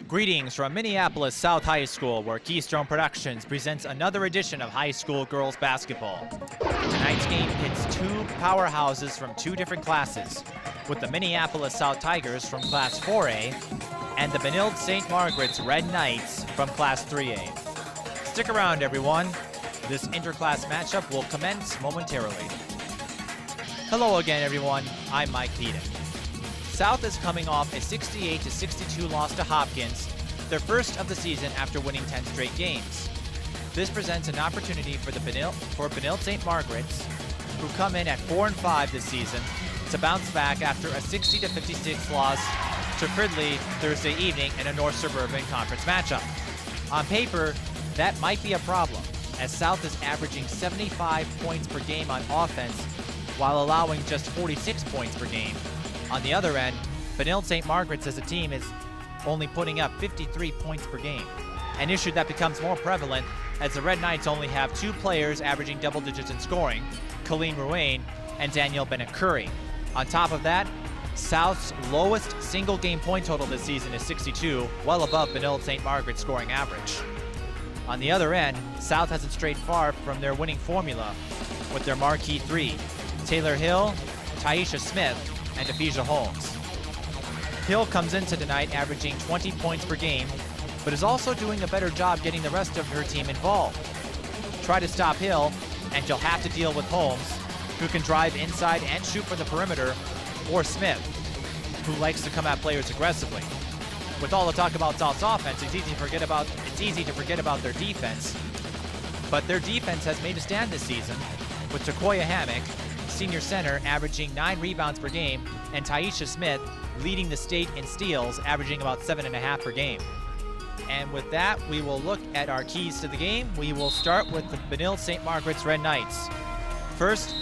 Greetings from Minneapolis South High School, where Keystone Productions presents another edition of high school girls basketball. Tonight's game pits two powerhouses from two different classes, with the Minneapolis South Tigers from Class 4A and the Benilde-St. Margaret's Red Knights from Class 3A. Stick around, everyone. This interclass matchup will commence momentarily. Hello again, everyone. I'm Mike Peden. South is coming off a 68-62 loss to Hopkins, their first of the season after winning 10 straight games. This presents an opportunity for Benilde-St. Margaret's, who come in at 4-5 this season, to bounce back after a 60-56 loss to Fridley Thursday evening in a North Suburban Conference matchup. On paper, that might be a problem, as South is averaging 75 points per game on offense while allowing just 46 points per game. On the other end, Benilde-St. Margaret's as a team is only putting up 53 points per game, an issue that becomes more prevalent as the Red Knights only have two players averaging double digits in scoring, Colleen Ruane and Danielle Bennett-Curry. On top of that, South's lowest single game point total this season is 62, well above Benilde-St. Margaret's scoring average. On the other end, South hasn't strayed far from their winning formula with their marquee three, Tayler Hill, Taisha Smith, and Ephesian Holmes. Hill comes into tonight averaging 20 points per game, but is also doing a better job getting the rest of her team involved. Try to stop Hill, and you'll have to deal with Holmes, who can drive inside and shoot from the perimeter, or Smith, who likes to come at players aggressively. With all the talk about South's offense, it's easy to forget about their defense, but their defense has made a stand this season, with Takoya Hammock, senior center, averaging 9 rebounds per game, and Taisha Smith leading the state in steals, averaging about 7.5 per game. And with that, we will look at our keys to the game. We will start with the Benilde-St. Margaret's Red Knights. First,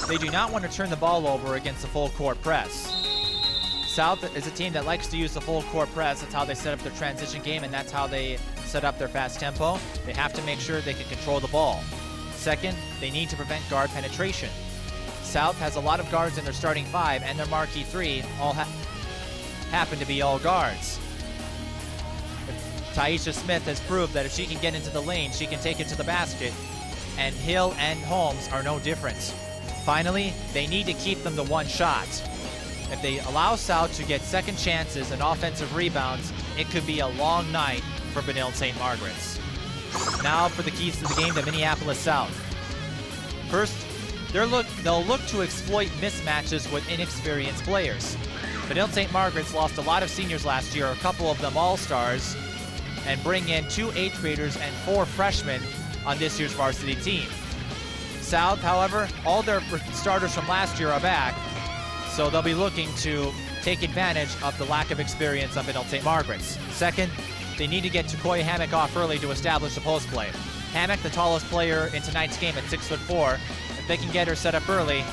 they do not want to turn the ball over against the full court press. South is a team that likes to use the full court press. That's how they set up their transition game, and that's how they set up their fast tempo. They have to make sure they can control the ball. Second, they need to prevent guard penetration. South has a lot of guards in their starting five, and their marquee three all happen to be all guards. Taisha Smith has proved that if she can get into the lane, she can take it to the basket, and Hill and Holmes are no different. Finally, they need to keep them to one shot. If they allow South to get second chances and offensive rebounds, it could be a long night for Benilde-St. Margaret's. Now for the keys to the game to Minneapolis South. First, they'll look to exploit mismatches with inexperienced players. Benilde-St. Margaret's lost a lot of seniors last year, a couple of them all-stars, and bring in 2 8th graders and 4 freshmen on this year's varsity team. South, however, all their starters from last year are back, so they'll be looking to take advantage of the lack of experience on Benilde-St. Margaret's. Second, they need to get Takoya Hammock off early to establish the post play. Hammock, the tallest player in tonight's game at 6'4", if they can get her set up early,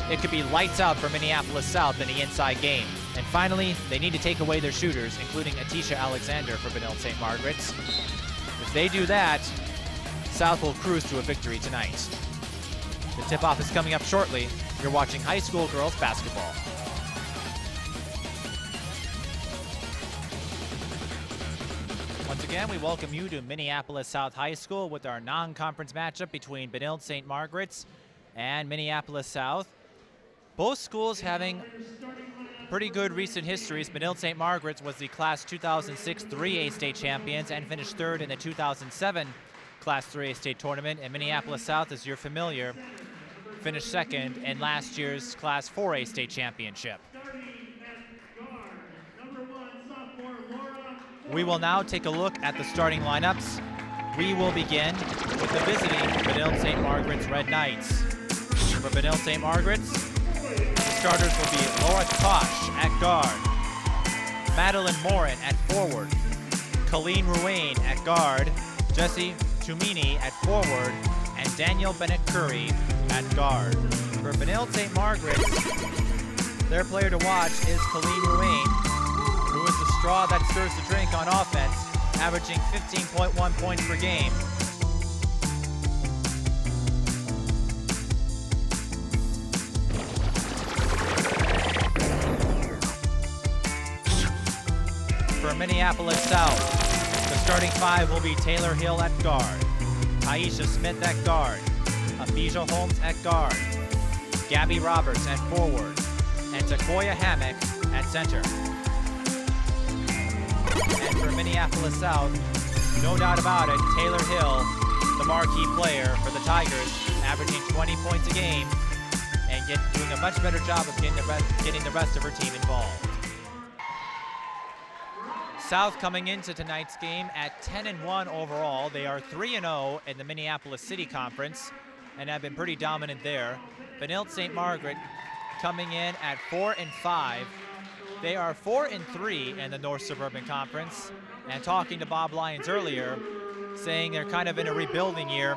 it could be lights out for Minneapolis South in the inside game. And finally, they need to take away their shooters, including Atisha Alexander for Benilde-St. Margaret's. If they do that, South will cruise to a victory tonight. The tip-off is coming up shortly. You're watching high school girls basketball. Once again, we welcome you to Minneapolis South High School with our non-conference matchup between Benilde-St. Margaret's and Minneapolis South. Both schools having pretty good recent histories. Benilde-St. Margaret's was the Class 2006 3A state champions and finished third in the 2007 Class 3A state tournament. And Minneapolis South, as you're familiar, finished second in last year's Class 4A state championship. We will now take a look at the starting lineups. We will begin with the visiting Benilde-St. Margaret's Red Knights. For Benilde-St. Margaret's, the starters will be Laura Kosh at guard, Madeline Morin at forward, Colleen Ruane at guard, Jessie Tumini at forward, and Danielle Bennett-Curry at guard. For Benilde-St. Margaret's, their player to watch is Colleen Ruane, who is the straw that stirs the drink on offense, averaging 15.1 points per game. for Minneapolis South, the starting five will be Tayler Hill at guard, Taisha Smith at guard, Aphesia Holmes at guard, Gabby Roberts at forward, and Takoya Hammock at center. And for Minneapolis South, no doubt about it, Tayler Hill, the marquee player for the Tigers, averaging 20 points a game and doing a much better job of getting the rest of her team involved. South coming into tonight's game at 10-1 overall. They are 3-0 in the Minneapolis City Conference and have been pretty dominant there. Benilde-St. Margaret coming in at 4-5. They are 4-3 in the North Suburban Conference. And talking to Bob Lyons earlier, saying they're kind of in a rebuilding year.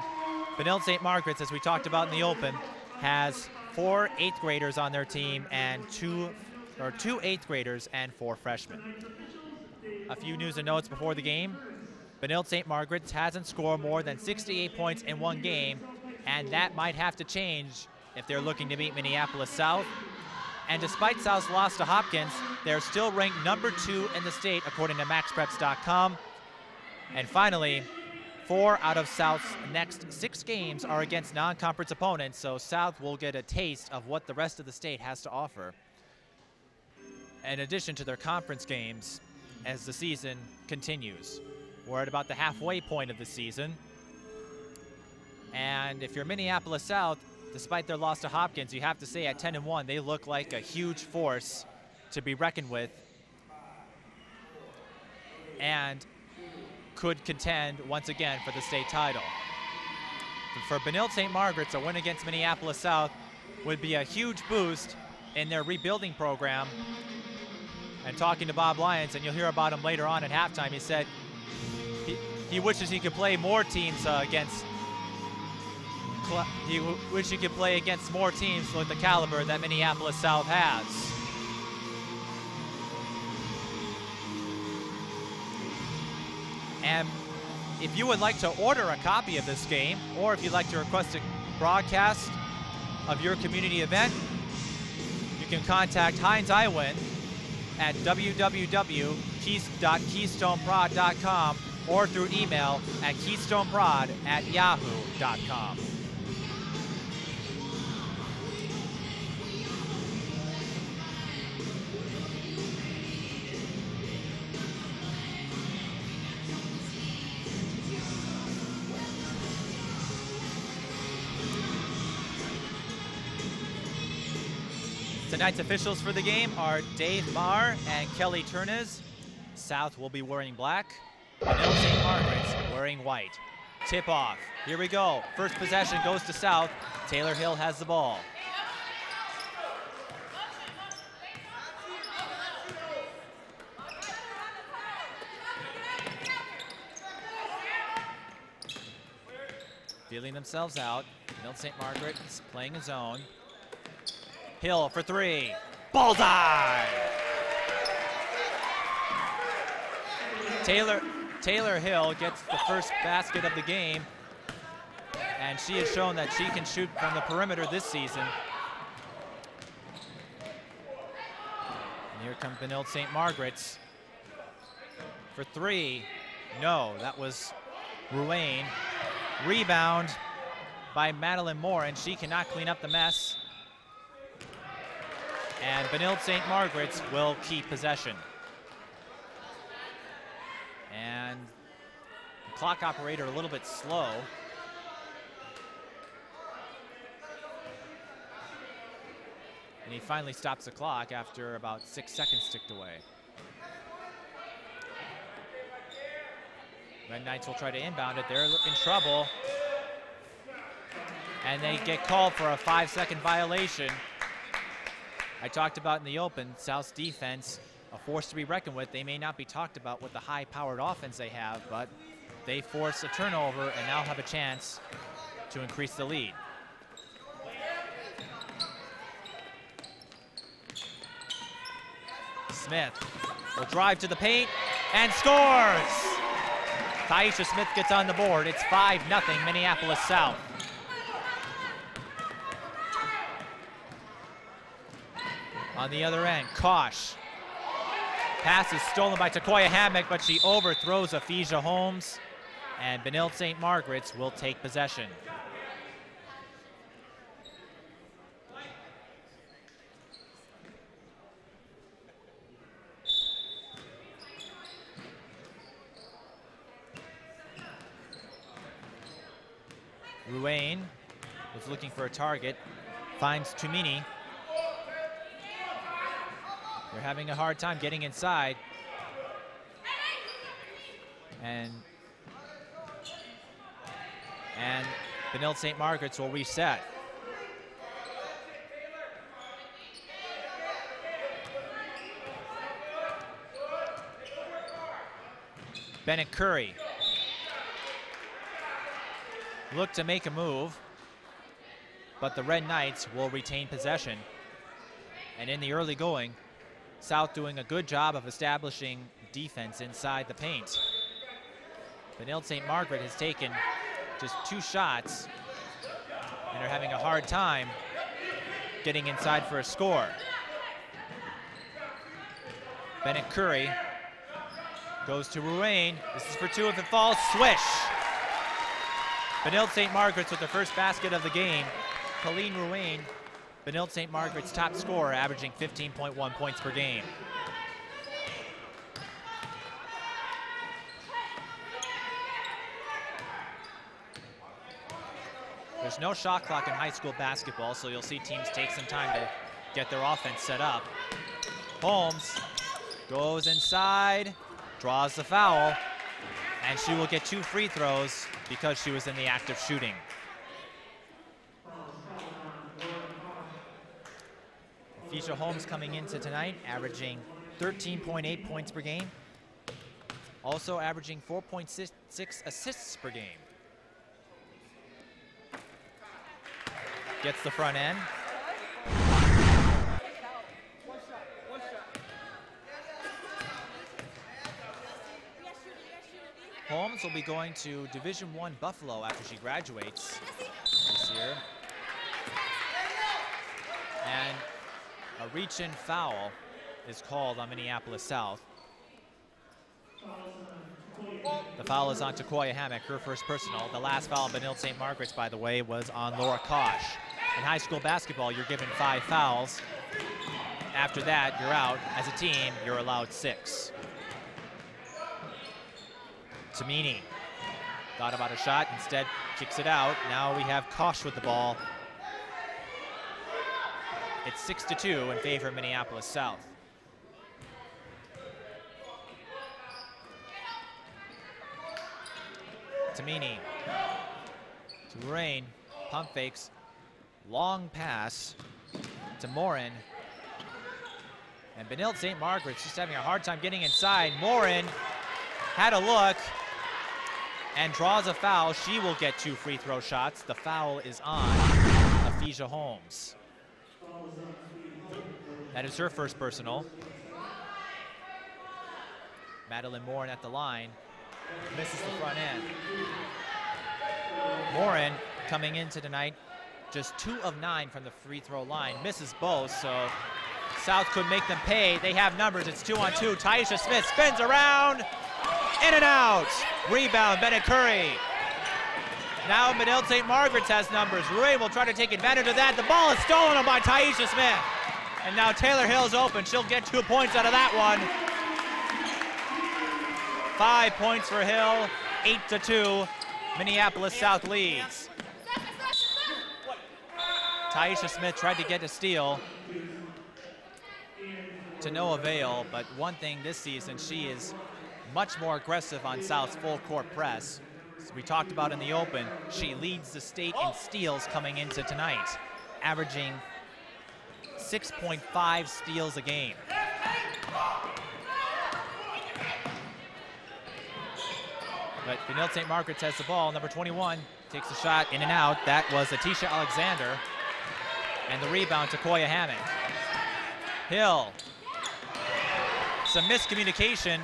Benilde-St. Margaret's, as we talked about in the open, has 4 8th graders on their team and two 8th graders and 4 freshmen. A few news and notes before the game. Benilde-St. Margaret's hasn't scored more than 68 points in one game, and that might have to change if they're looking to beat Minneapolis South. And despite South's loss to Hopkins, they're still ranked number 2 in the state according to MaxPreps.com. And finally, 4 out of South's next 6 games are against non-conference opponents, so South will get a taste of what the rest of the state has to offer, in addition to their conference games as the season continues. We're at about the halfway point of the season. And if you're Minneapolis South, despite their loss to Hopkins, you have to say at 10-1, they look like a huge force to be reckoned with and could contend once again for the state title. For Benilde-St. Margaret's, a win against Minneapolis South would be a huge boost in their rebuilding program. And talking to Bob Lyons, and you'll hear about him later on at halftime, he said he wishes he could play more teams he wishes he could play against more teams with the caliber that Minneapolis South has. And if you would like to order a copy of this game, or if you'd like to request a broadcast of your community event, you can contact Heinz Iwin at www.keystoneprod.com or through email at keystoneprod@yahoo.com. Tonight's officials for the game are Dave Marr and Kelly Turnez. South will be wearing black. Benilde-St. Margaret's wearing white. Tip off. Here we go. First possession goes to South. Tayler Hill has the ball. Feeling themselves out. Benilde-St. Margaret is playing a zone. Hill for 3. Bullseye! Tayler Hill gets the first basket of the game, and she has shown that she can shoot from the perimeter this season. And here comes Benilde-St. Margaret's for 3. No, that was Ruane. Rebound by Madeline Moore, and she cannot clean up the mess. And Benilde-St. Margaret's will keep possession. And the clock operator a little bit slow. And he finally stops the clock after about 6 seconds ticked away. Red Knights will try to inbound it. They're in trouble. And they get called for a 5-second violation. I talked about in the open, South's defense, a force to be reckoned with. They may not be talked about with the high-powered offense they have, but they force a turnover and now have a chance to increase the lead. Smith will drive to the paint and scores! Taisha Smith gets on the board. It's 5-0 Minneapolis South. On the other end, Kosh Pass is stolen by Takoya Hammock, but she overthrows Aphesia Holmes, and Benilde-St. Margaret's will take possession. Ruane was looking for a target, finds Tumini. They're having a hard time getting inside. And Benilde-St. Margaret's will reset. Bennett Curry look to make a move, but the Red Knights will retain possession. And in the early going, South doing a good job of establishing defense inside the paint. Benilde-St. Margaret has taken just 2 shots and are having a hard time getting inside for a score. Bennett Curry goes to Ruane. This is for 2. If it falls, swish. Benilde-St. Margaret's with the first basket of the game. Colleen Ruane, Benilde-St. Margaret's top scorer, averaging 15.1 points per game. There's no shot clock in high school basketball, so you'll see teams take some time to get their offense set up. Holmes goes inside, draws the foul, and she will get 2 free throws because she was in the act of shooting. Aphesia Holmes coming into tonight, averaging 13.8 points per game, also averaging 4.6 assists per game. Gets the front end. Holmes will be going to Division I Buffalo after she graduates this year. And a reach-in foul is called on Minneapolis South. The foul is on Takoya Hammock, her first personal. The last foul on Benilde-St. Margaret's, by the way, was on Laura Kosh. In high school basketball, you're given 5 fouls. After that, you're out. As a team, you're allowed 6. Tumini thought about a shot, instead kicks it out. Now we have Kosh with the ball. It's 6-2 in favor of Minneapolis South. Tumini to Ruane, pump fakes, long pass to Morin. And Benilde-St. Margaret's just having a hard time getting inside. Morin had a look and draws a foul. She will get 2 free throw shots. The foul is on Aphesia Holmes. That is her first personal. Madeline Morin at the line, misses the front end. Morin coming into tonight, just 2 of 9 from the free throw line, misses both, so South could make them pay. They have numbers, it's 2-on-2. Taisha Smith spins around, in and out. Rebound, Bennett Curry. Now Benilde-St. Margaret's has numbers. Ruane will try to take advantage of that. The ball is stolen by Taisha Smith. And now Tayler Hill's open. She'll get 2 points out of that one. 5 points for Hill, 8-2. Minneapolis South leads. Taisha Smith tried to get a steal to no avail, but one thing this season, she is much more aggressive on South's full court press. As we talked about in the open, she leads the state in steals coming into tonight, averaging 6.5 steals a game. But Benilde-St. Margaret's has the ball. Number 21 takes a shot in and out. That was Atisha Alexander. And the rebound, Takoya Hammock. Hill. Some miscommunication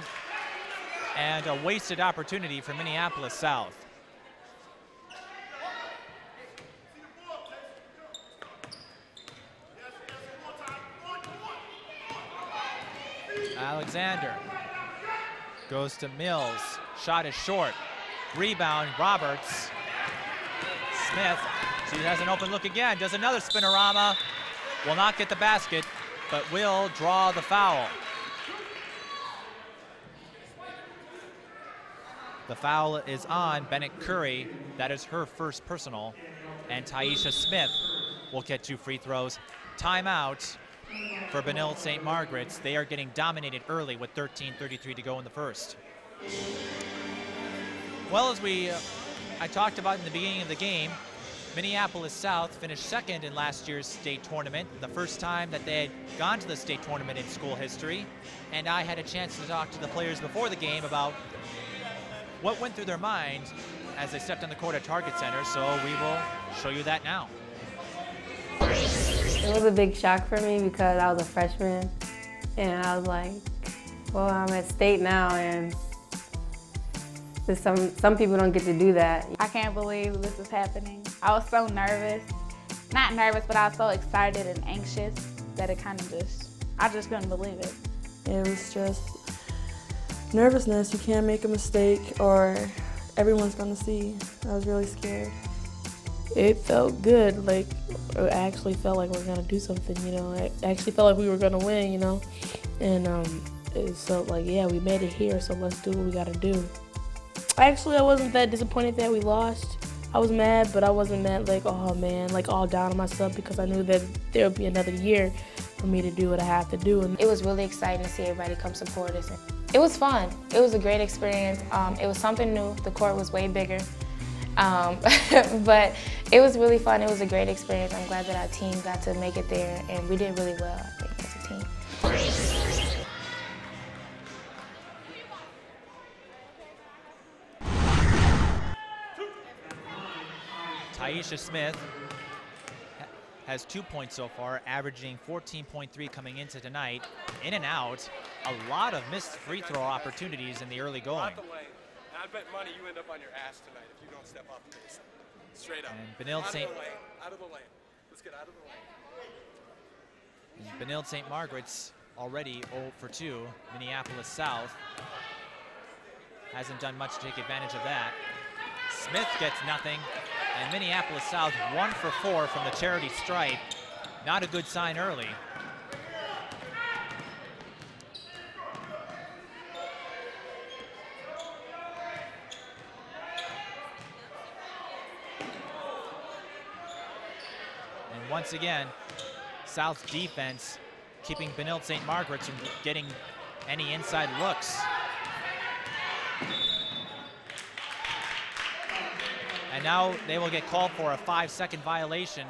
and a wasted opportunity for Minneapolis South. Alexander goes to Mills. Shot is short. Rebound, Roberts. Smith, she has an open look again. Does another spinorama. Will not get the basket, but will draw the foul. The foul is on Bennett Curry. That is her first personal. And Taisha Smith will get 2 free throws. Timeout for Benilde-St. Margaret's. They are getting dominated early with 13:33 to go in the first. Well, as I talked about in the beginning of the game, Minneapolis South finished second in last year's state tournament, the first time that they had gone to the state tournament in school history. And I had a chance to talk to the players before the game about what went through their minds as they stepped on the court at Target Center, so we will show you that now. It was a big shock for me because I was a freshman, and I was like, well, I'm at state now, and some people don't get to do that. I can't believe this is happening. I was so nervous. Not nervous, but I was so excited and anxious that it kind of I just couldn't believe it. It was just nervousness. You can't make a mistake or everyone's gonna see. I was really scared. It felt good, like I actually felt like we were gonna do something, you know. I actually felt like we were gonna win, you know. And it felt like, yeah, we made it here, so let's do what we gotta do. Actually, I wasn't that disappointed that we lost. I was mad, but I wasn't mad like, oh man, like all down on myself, because I knew that there would be another year for me to do what I have to do. And it was really exciting to see everybody come support us. It was fun. It was a great experience. It was something new. The court was way bigger. But it was really fun. It was a great experience. I'm glad that our team got to make it there, and we did really well, I think, as a team. Taisha Smith has 2 points so far, averaging 14.3 coming into tonight. In and out, a lot of missed free throw opportunities in the early going. I bet money you end up on your ass tonight if you don't step up to this. Straight up. And Benilde-St. Out of the lane. Let's get out of the lane. Benilde-St. Margaret's already 0 for 2. Minneapolis South hasn't done much to take advantage of that. Smith gets nothing, and Minneapolis South 1 for 4 from the charity stripe. Not a good sign early. And once again, South's defense keeping Benilde-St. Margaret's from getting any inside looks. And now they will get called for a 5-second violation.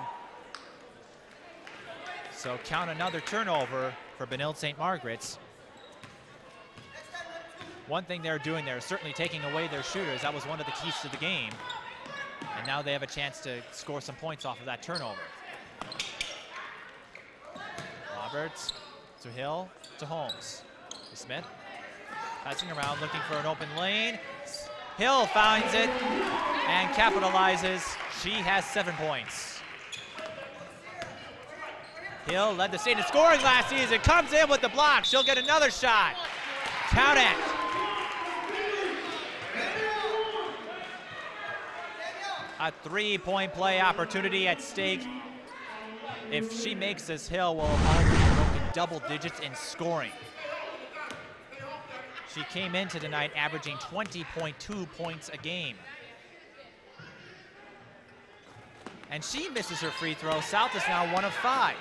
So count another turnover for Benilde-St. Margaret's. One thing they're doing there is certainly taking away their shooters. That was one of the keys to the game. And now they have a chance to score some points off of that turnover. Roberts to Hill to Holmes. To Smith. Passing around, looking for an open lane. Hill finds it and capitalizes. She has 7 points. Hill led the state in scoring last season. Comes in with the block. She'll get another shot. Count it. A 3-point play opportunity at stake. If she makes this, Hill will have already broken double digits in scoring. She came into tonight averaging 20.2 points a game. And she misses her free throw. South is now 1 of 5.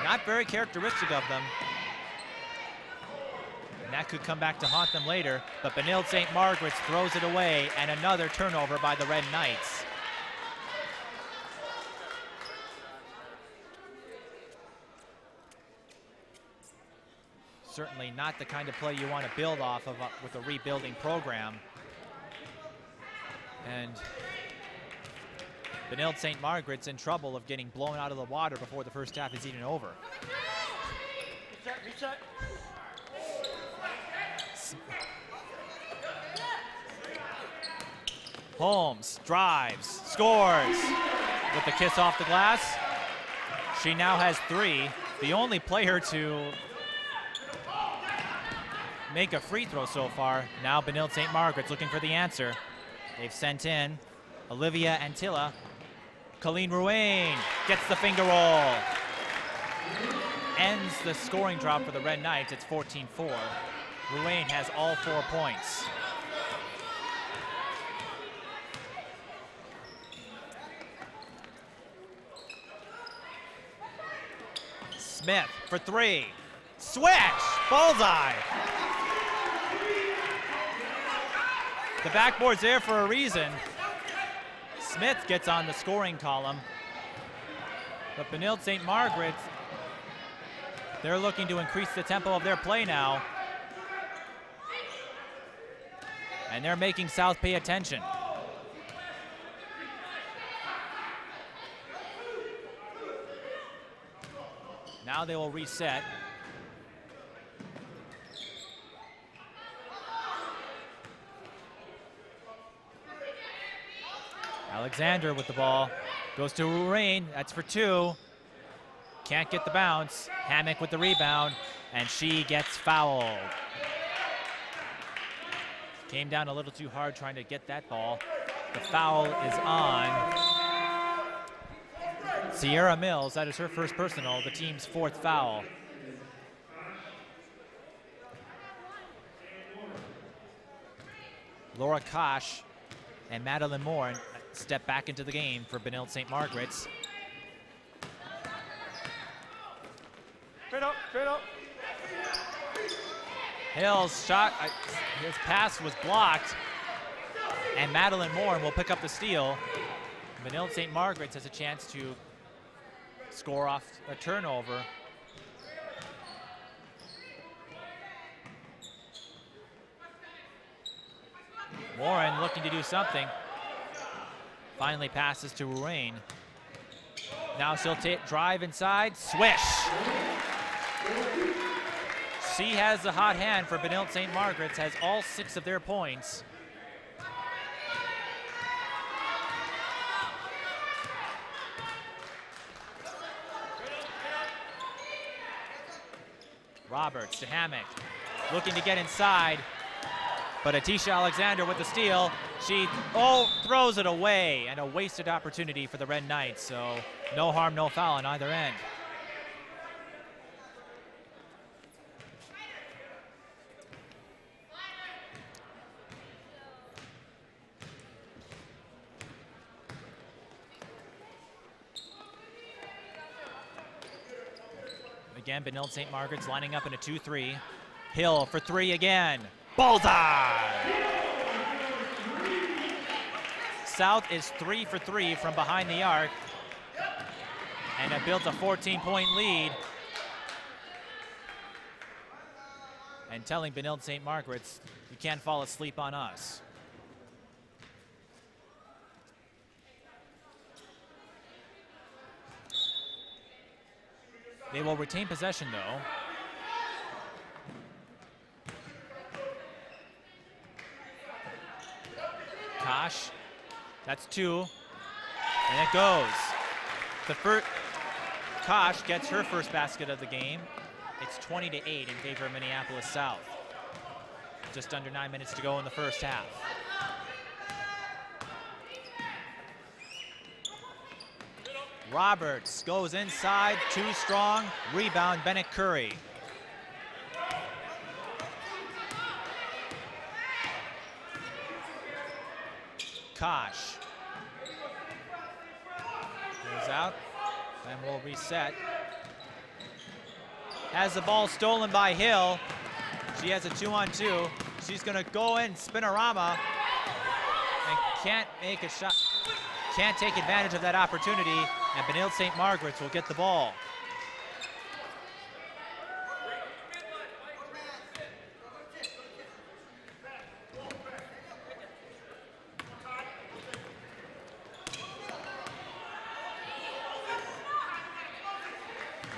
Not very characteristic of them. And that could come back to haunt them later, but Benilde-St. Margaret's throws it away, and another turnover by the Red Knights. Certainly not the kind of play you want to build off of with a rebuilding program. And Benilde-St. Margaret's in trouble of getting blown out of the water before the first half is even over. Reset. Holmes drives, scores with the kiss off the glass. She now has 3. The only player to make a free throw so far. Now Benilde-St. Margaret's looking for the answer. They've sent in Olivia Antilla. Colleen Ruane gets the finger roll. Ends the scoring drop for the Red Knights. It's 14-4. Ruane has all 4 points. Smith for 3. Switch! Bullseye! The backboard's there for a reason. Smith gets on the scoring column. But Benilde-St. Margaret, they're looking to increase the tempo of their play now. And they're making South pay attention. Now they will reset. Alexander with the ball. Goes to Ruane. That's for 2. Can't get the bounce. Hammock with the rebound. And she gets fouled. Came down a little too hard trying to get that ball. The foul is on Sierra Mills. That is her first personal, the team's 4th foul. Laura Kosh and Madeline Moore step back into the game for Benilde-St. Margaret's. Straight up, straight up. Hill's shot, his pass was blocked, and Madeline Moore will pick up the steal. Benilde-St. Margaret's has a chance to score off a turnover. Warren looking to do something. Finally passes to Ruane. Now she'll drive inside, swish. She has the hot hand for Benilde-St. Margaret's, has all 6 of their points. Roberts to Hammock, looking to get inside, but Atisha Alexander with the steal. She throws it away, and a wasted opportunity for the Red Knights, so no harm, no foul on either end. Again, Benilde-St. Margaret's lining up in a 2-3. Hill for 3 again. Bullseye! South is 3 for 3 from behind the arc and have built a 14-point lead. And telling Benilde-St. Margaret's, you can't fall asleep on us. They will retain possession, though. Kosh, that's 2, and it goes. The first, Kosh gets her first basket of the game. It's 20-8 in favor of Minneapolis South. Just under 9 minutes to go in the first half. Roberts goes inside, too strong. Rebound, Bennett Curry. Kosh goes out and will reset. Has the ball stolen by Hill. She has a 2-on-2. She's gonna go in, spinorama, and can't make a shot. Can't take advantage of that opportunity, and Benilde-St. Margaret's will get the ball.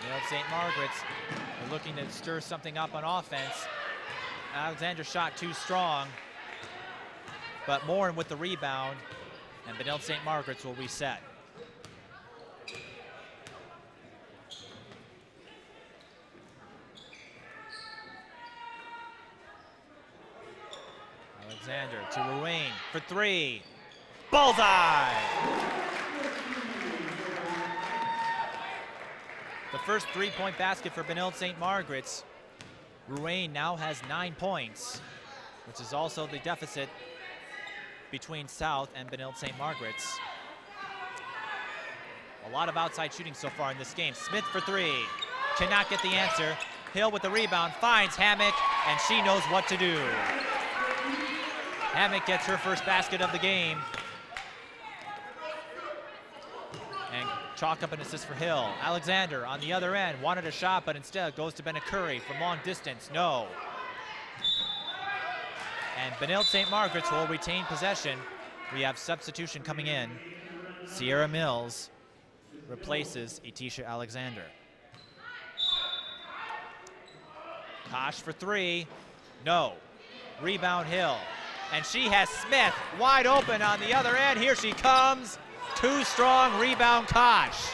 Benilde-St. Margaret's are looking to stir something up on offense. Alexander shot too strong, but Moore with the rebound, and Benilde-St. Margaret's will reset. Alexander to Ruane for three. Bullseye! The first three-point basket for Benilde-St. Margaret's. Ruane now has 9 points, which is also the deficit between South and Benilde-St. Margaret's. A lot of outside shooting so far in this game. Smith for three, cannot get the answer. Hill with the rebound, finds Hammock, and she knows what to do. Hammock gets her first basket of the game. And chalk up an assist for Hill. Alexander on the other end, wanted a shot, but instead goes to Benilde from long distance, no. And Benilde-St. Margaret's will retain possession. We have substitution coming in. Sierra Mills replaces Etisha Alexander. Kosh for three, no. Rebound Hill, and she has Smith wide open on the other end. Here she comes, too strong, rebound Kosh.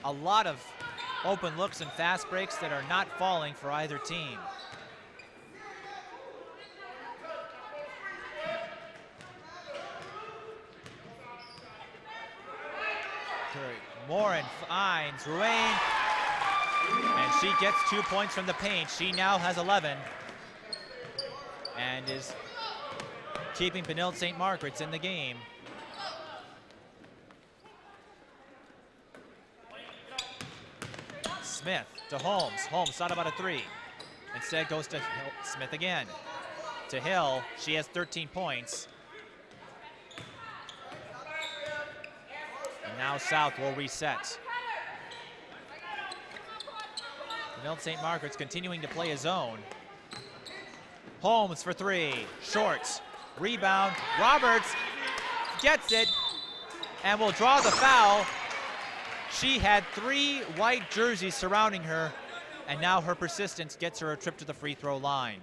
A lot of open looks and fast breaks that are not falling for either team. Morin finds Ruane, and she gets 2 points from the paint. She now has 11 and is keeping Benilde-St. Margaret's in the game. Smith to Holmes. Holmes thought about a three. Instead goes to Hill. Smith again. To Hill, she has 13 points. And now South will reset. Benilde-St. Margaret's continuing to play a zone. Holmes for three, short, rebound. Roberts gets it and will draw the foul. She had 3 white jerseys surrounding her, and now her persistence gets her a trip to the free throw line.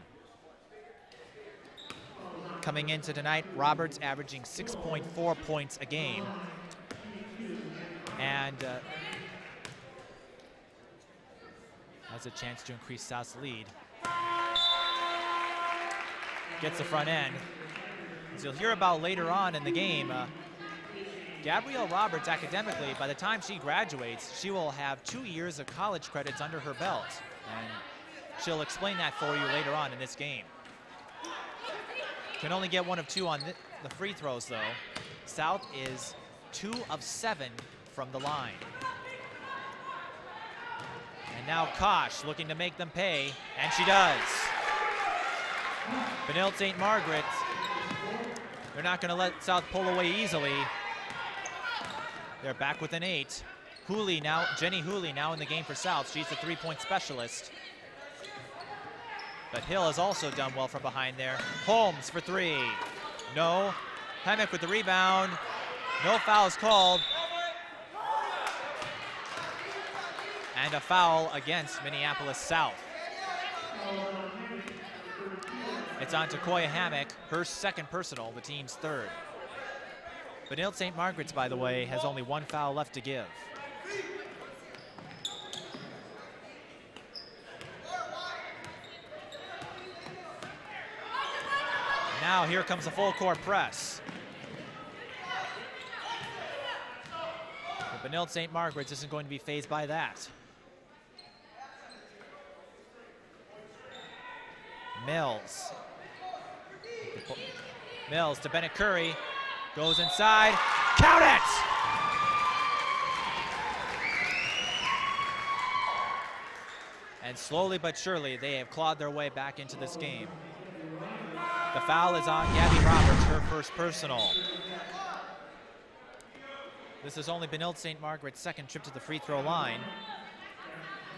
Coming into tonight, Roberts averaging 6.4 points a game. And has a chance to increase South's lead. Gets the front end. As you'll hear about later on in the game, Gabrielle Roberts academically, by the time she graduates, she will have 2 years of college credits under her belt. And she'll explain that for you later on in this game. Can only get 1 of 2 on the free throws though. South is 2 of 7 from the line. And now Kosh looking to make them pay, and she does. Benilde-St. Margaret, they're not gonna let South pull away easily. They're back within 8. Hooley now, Jenny Hooley now in the game for South. She's the 3-point specialist. But Hill has also done well from behind there. Holmes for 3. No. Hammock with the rebound. No fouls called. And a foul against Minneapolis South. It's on to Koya Hammock, her 2nd personal, the team's 3rd. Benilde-St. Margaret's, by the way, has only 1 foul left to give. Now here comes a full court press. But Benilde-St. Margaret's isn't going to be fazed by that. Mills. Mills to Bennett Curry. Goes inside. Count it! And slowly but surely, they have clawed their way back into this game. The foul is on Gabby Roberts, her 1st personal. This is only Benilde-St. Margaret's 2nd trip to the free throw line.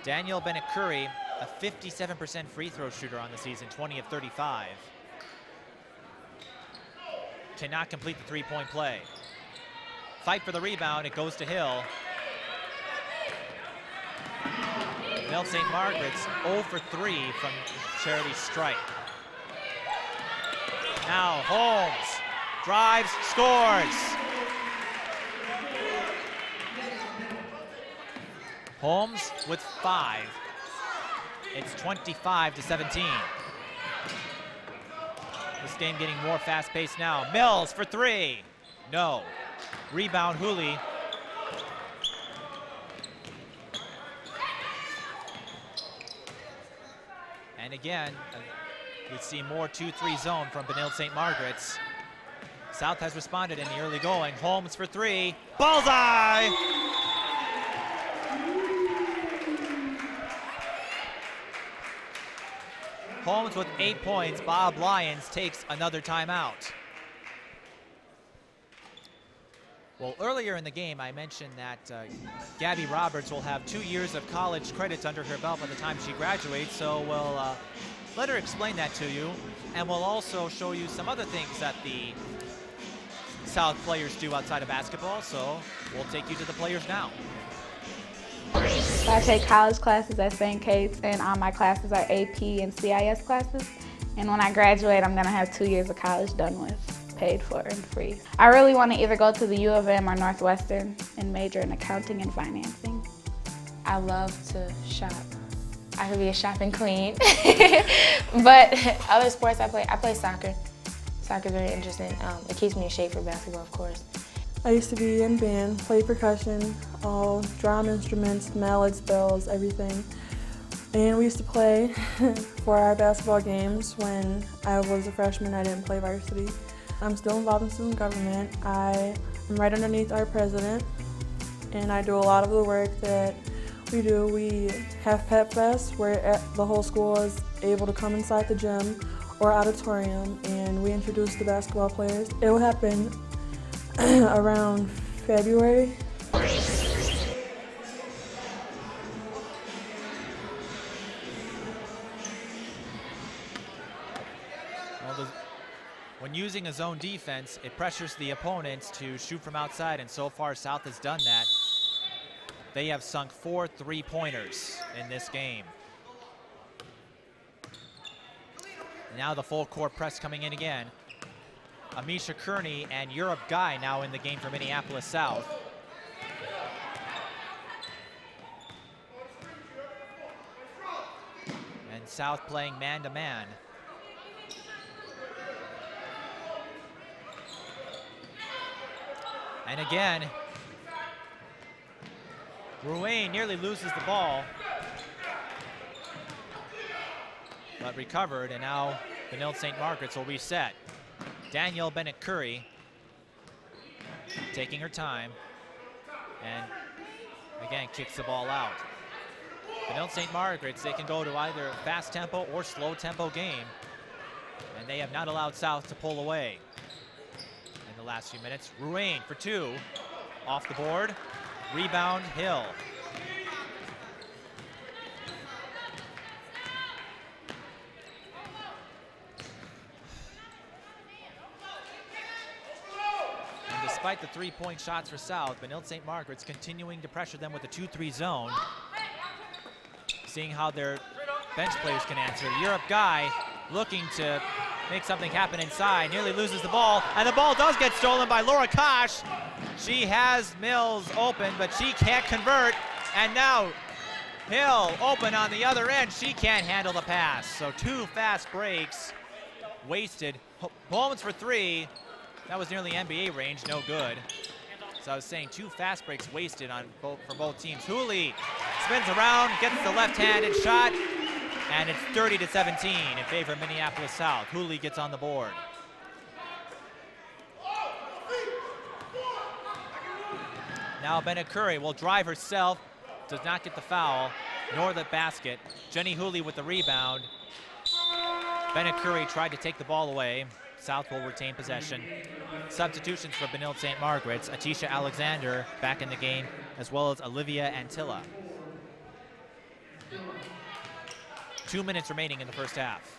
Danielle Bennett Curry, a 57% free throw shooter on the season, 20 of 35. Cannot complete the 3-point play. Fight for the rebound, it goes to Hill. Benilde-St. Margaret's 0 for 3 from Charity Stripe. Now Holmes drives, scores. Holmes with 5. It's 25-17. This game getting more fast-paced now. Mills for three. No. Rebound, Hooley. And again, we see more 2-3 zone from Benilde-St. Margaret's. South has responded in the early going. Holmes for three. Bullseye! Holmes with 8 points. Bob Lyons takes another timeout. Well, earlier in the game, I mentioned that Gabby Roberts will have 2 years of college credits under her belt by the time she graduates, so we'll let her explain that to you, and we'll also show you some other things that the South players do outside of basketball, so we'll take you to the players now. So I take college classes at St. Kate's, and all my classes are AP and CIS classes. And when I graduate, I'm gonna have 2 years of college done with, paid for and free. I really want to either go to the U of M or Northwestern and major in accounting and financing. I love to shop. I could be a shopping queen. But other sports I play soccer. Soccer's very interesting. It keeps me in shape for basketball, of course. I used to be in band, play percussion, all drum instruments, melodies, bells, everything. And we used to play for our basketball games. When I was a freshman, I didn't play varsity. I'm still involved in student government. I am right underneath our president, and I do a lot of the work that we do. We have Pep Fest, where the whole school is able to come inside the gym or auditorium, and we introduce the basketball players. It will happen around February. When using a zone defense, it pressures the opponents to shoot from outside, and so far South has done that. They have sunk 4 3-pointers in this game. Now the full court press coming in again. Amisha Kearney and Europe Guy now in the game for Minneapolis South. And South playing man-to-man. And again, Ruane nearly loses the ball, but recovered, and now Benilde-St. Margaret's will reset. Danielle Bennett-Curry taking her time, and again kicks the ball out. Benilde-St. Margaret's, they can go to either fast tempo or slow tempo game, and they have not allowed South to pull away in the last few minutes. Ruane for two, off the board, rebound Hill. Despite the three-point shots for South, Benilde-St. Margaret's continuing to pressure them with a 2-3 zone. Seeing how their bench players can answer. The Europe Guy looking to make something happen inside, nearly loses the ball, and the ball does get stolen by Laura Kosh. She has Mills open, but she can't convert, and now Hill open on the other end. She can't handle the pass, so two fast breaks wasted. Bowman's for three. That was nearly NBA range, no good. So I was saying two fast breaks wasted on for both teams. Hooley spins around, gets the left-handed shot, and it's 30-17 in favor of Minneapolis South. Hooley gets on the board. Now Bennett-Curry will drive herself, does not get the foul, nor the basket. Jenny Hooley with the rebound. Bennett-Curry tried to take the ball away. South will retain possession. Substitutions for Benilde-St. Margaret's. Atisha Alexander back in the game, as well as Olivia Antilla. 2 minutes remaining in the first half.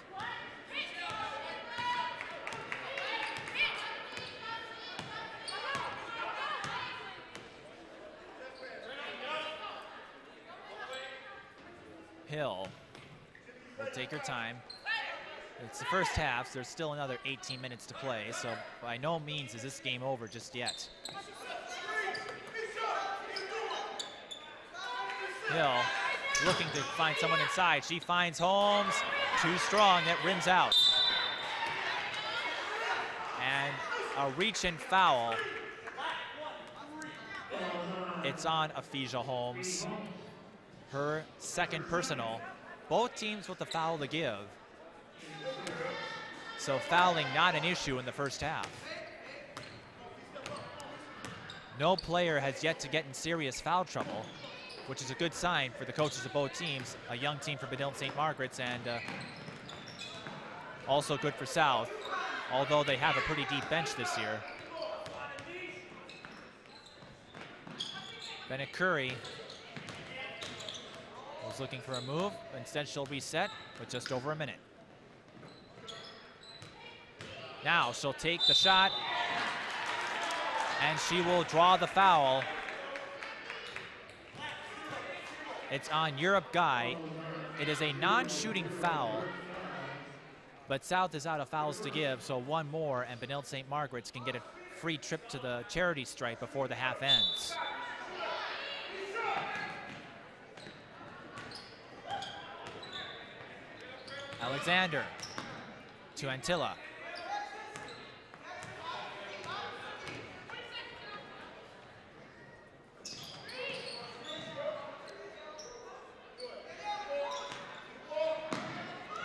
Hill will take her time. It's the first half, so there's still another 18 minutes to play, so by no means is this game over just yet. Hill looking to find someone inside. She finds Holmes, too strong, that rims out. And a reach and foul. It's on Aphesia Holmes. Her second personal. Both teams with the foul to give. So fouling not an issue in the first half. No player has yet to get in serious foul trouble, which is a good sign for the coaches of both teams. A young team for Benilde-St. Margaret's, and also good for South, although they have a pretty deep bench this year. Bennett Curry was looking for a move. Instead, she'll reset with just over a minute. Now she'll take the shot, and she will draw the foul. It's on Europe Guy. It is a non-shooting foul, but South is out of fouls to give, so one more, and Benilde-St. Margaret's can get a free trip to the charity stripe before the half ends. Alexander to Antilla.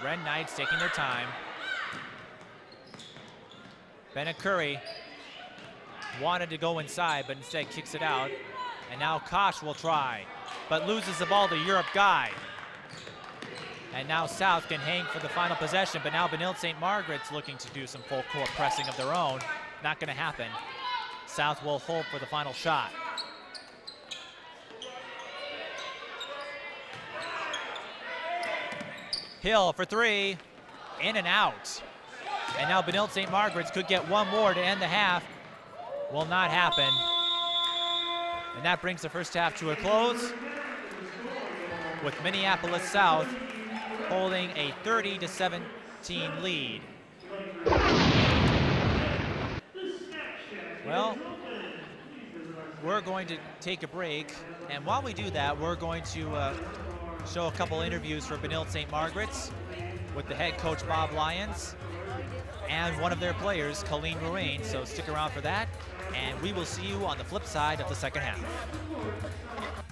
Red Knights taking their time. Bennett Curry wanted to go inside, but instead kicks it out. And now Kosh will try, but loses the ball to Europe Guy. And now South can hang for the final possession, but now Benilde-St. Margaret's looking to do some full court pressing of their own. Not gonna happen. South will hold for the final shot. Hill for three, in and out. And now Benilde-St. Margaret's could get one more to end the half. Will not happen. And that brings the first half to a close, with Minneapolis South holding a 30-17 lead. Well, we're going to take a break, and while we do that, we're going to show a couple interviews for Benilde-St. Margaret's with the head coach Bob Lyons and one of their players, Colleen Ruane. So stick around for that, and we will see you on the flip side of the second half.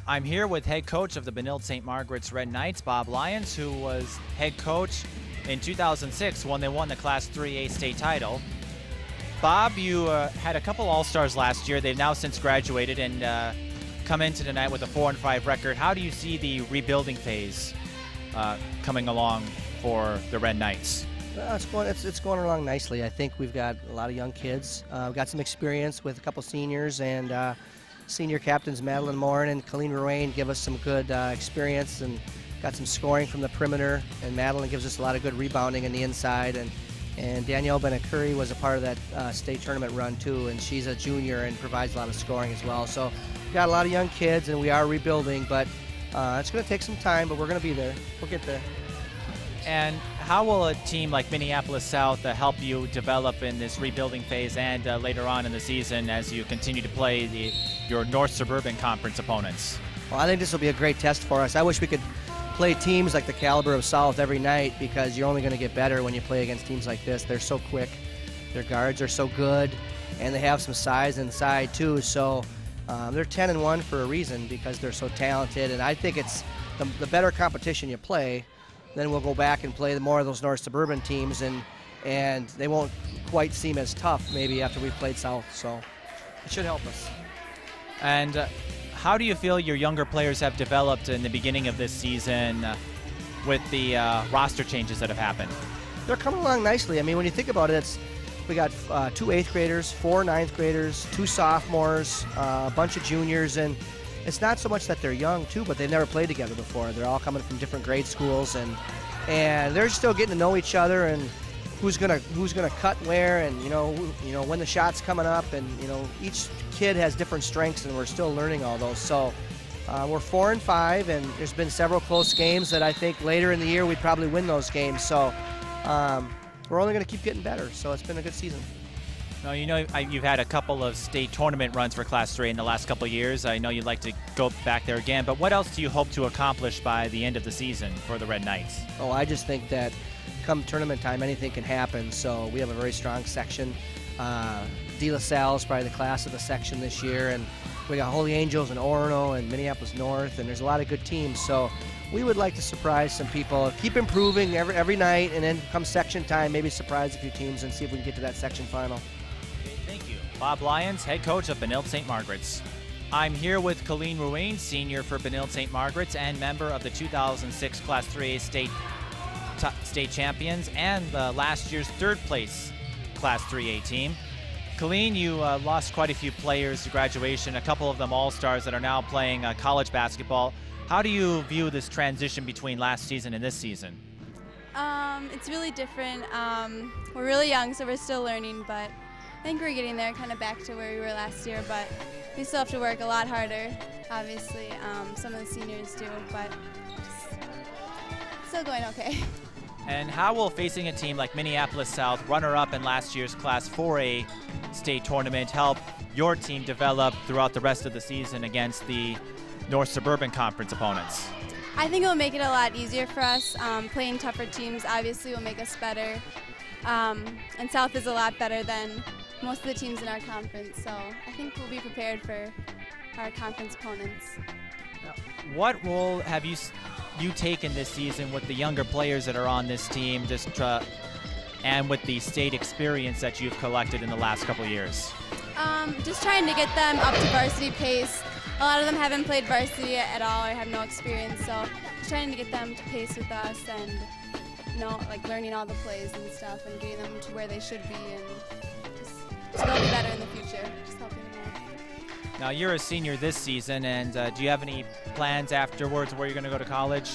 I'm here with head coach of the Benilde-St. Margaret's Red Knights, Bob Lyons, who was head coach in 2006 when they won the Class 3A state title. Bob, you had a couple All-Stars last year. They've now since graduated and come into tonight with a 4-5 record. How do you see the rebuilding phase coming along for the Red Knights? It's going along nicely. I think we've got a lot of young kids. We've got some experience with a couple seniors, and senior captains Madeline Morin and Colleen Ruane give us some good experience, and got some scoring from the perimeter, and Madeline gives us a lot of good rebounding in the inside, and Danielle Bennett Curry was a part of that state tournament run too, and she's a junior and provides a lot of scoring as well. So we've got a lot of young kids, and we are rebuilding, but it's going to take some time, but we're going to be there. We'll get there. And how will a team like Minneapolis South help you develop in this rebuilding phase and later on in the season as you continue to play your North Suburban Conference opponents? Well, I think this will be a great test for us. I wish we could play teams like the caliber of South every night, because you're only going to get better when you play against teams like this. They're so quick, their guards are so good, and they have some size inside too. So they're 10-1 for a reason, because they're so talented. And I think it's the better competition you play, then we'll go back and play more of those North Suburban teams, and they won't quite seem as tough maybe after we've played South. So it should help us. And how do you feel your younger players have developed in the beginning of this season with the roster changes that have happened? They're coming along nicely. I mean, when you think about it, we got 2 8th graders, 4 9th graders, 2 sophomores, a bunch of juniors, and it's not so much that they're young too, but they've never played together before. They're all coming from different grade schools, and they're still getting to know each other, and who's gonna cut where, and you know when the shot's coming up, and each kid has different strengths, and we're still learning all those. So we're 4-5, and there's been several close games that I think later in the year we'd probably win those games. So we're only going to keep getting better. So it's been a good season. Now, you know, you've had a couple of state tournament runs for Class 3 in the last couple of years. I know you'd like to go back there again, but what else do you hope to accomplish by the end of the season for the Red Knights? Oh, I just think that come tournament time, anything can happen. So we have a very strong section. De La Salle is probably the class of the section this year, and we got Holy Angels and Orono and Minneapolis North, and there's a lot of good teams. So we would like to surprise some people, keep improving every night, and then come section time, maybe surprise a few teams and see if we can get to that section final. Thank you. Bob Lyons, head coach of Benilde-St. Margaret's. I'm here with Colleen Ruane, senior for Benilde-St. Margaret's and member of the 2006 Class 3A state champions and last year's third place Class 3A team. Colleen, you lost quite a few players to graduation, a couple of them all-stars that are now playing college basketball. How do you view this transition between last season and this season? It's really different. We're really young, so we're still learning, but I think we're getting there, kind of back to where we were last year, but we still have to work a lot harder, obviously. Some of the seniors do, but still going okay. And how will facing a team like Minneapolis South, runner-up in last year's Class 4A state tournament, help your team develop throughout the rest of the season against the North Suburban Conference opponents? I think it will make it a lot easier for us. Playing tougher teams obviously will make us better. And South is a lot better than most of the teams in our conference, so I think we'll be prepared for our conference opponents. What role have you taken this season with the younger players that are on this team, and with the state experience that you've collected in the last couple of years? Just trying to get them up to varsity pace. A lot of them haven't played varsity at all or have no experience, so just trying to get them to pace with us and learning all the plays and stuff and getting them to where they should be, and just they'll be better in the future. Just helping them out. Now, you're a senior this season, and do you have any plans afterwards where you're going to go to college?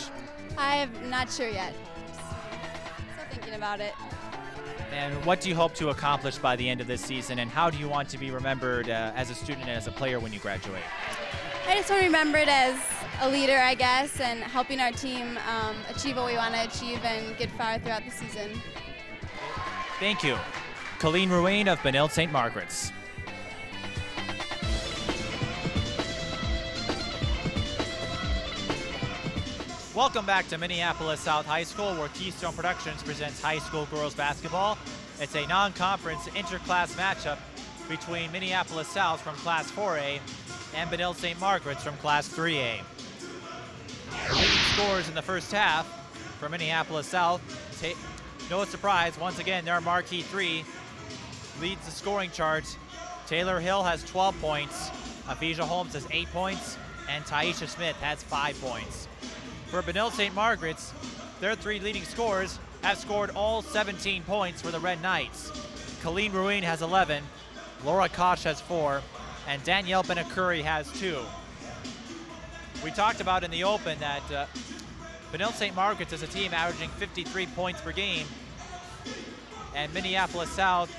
I'm not sure yet. Still thinking about it. And what do you hope to accomplish by the end of this season, and how do you want to be remembered as a student and as a player when you graduate? I just want to be remembered as a leader, I guess, and helping our team achieve what we want to achieve and get far throughout the season. Thank you. Colleen Ruane of Benilde-St. Margaret's. Welcome back to Minneapolis South High School, where Keystone Productions presents high school girls basketball. It's a non-conference inter-class matchup between Minneapolis South from Class 4A and Benilde-St. Margaret's from Class 3A. Leading scores in the first half for Minneapolis South. No surprise, once again, their marquee three leads the scoring charts. Tayler Hill has 12 points, Avisha Holmes has 8 points, and Taisha Smith has 5 points. For Benilde-St. Margaret's, their three leading scorers have scored all 17 points for the Red Knights. Colleen Ruane has 11, Laura Koch has 4, and Danielle Benacuri has 2. We talked about in the open that Benilde-St. Margaret's is a team averaging 53 points per game, and Minneapolis South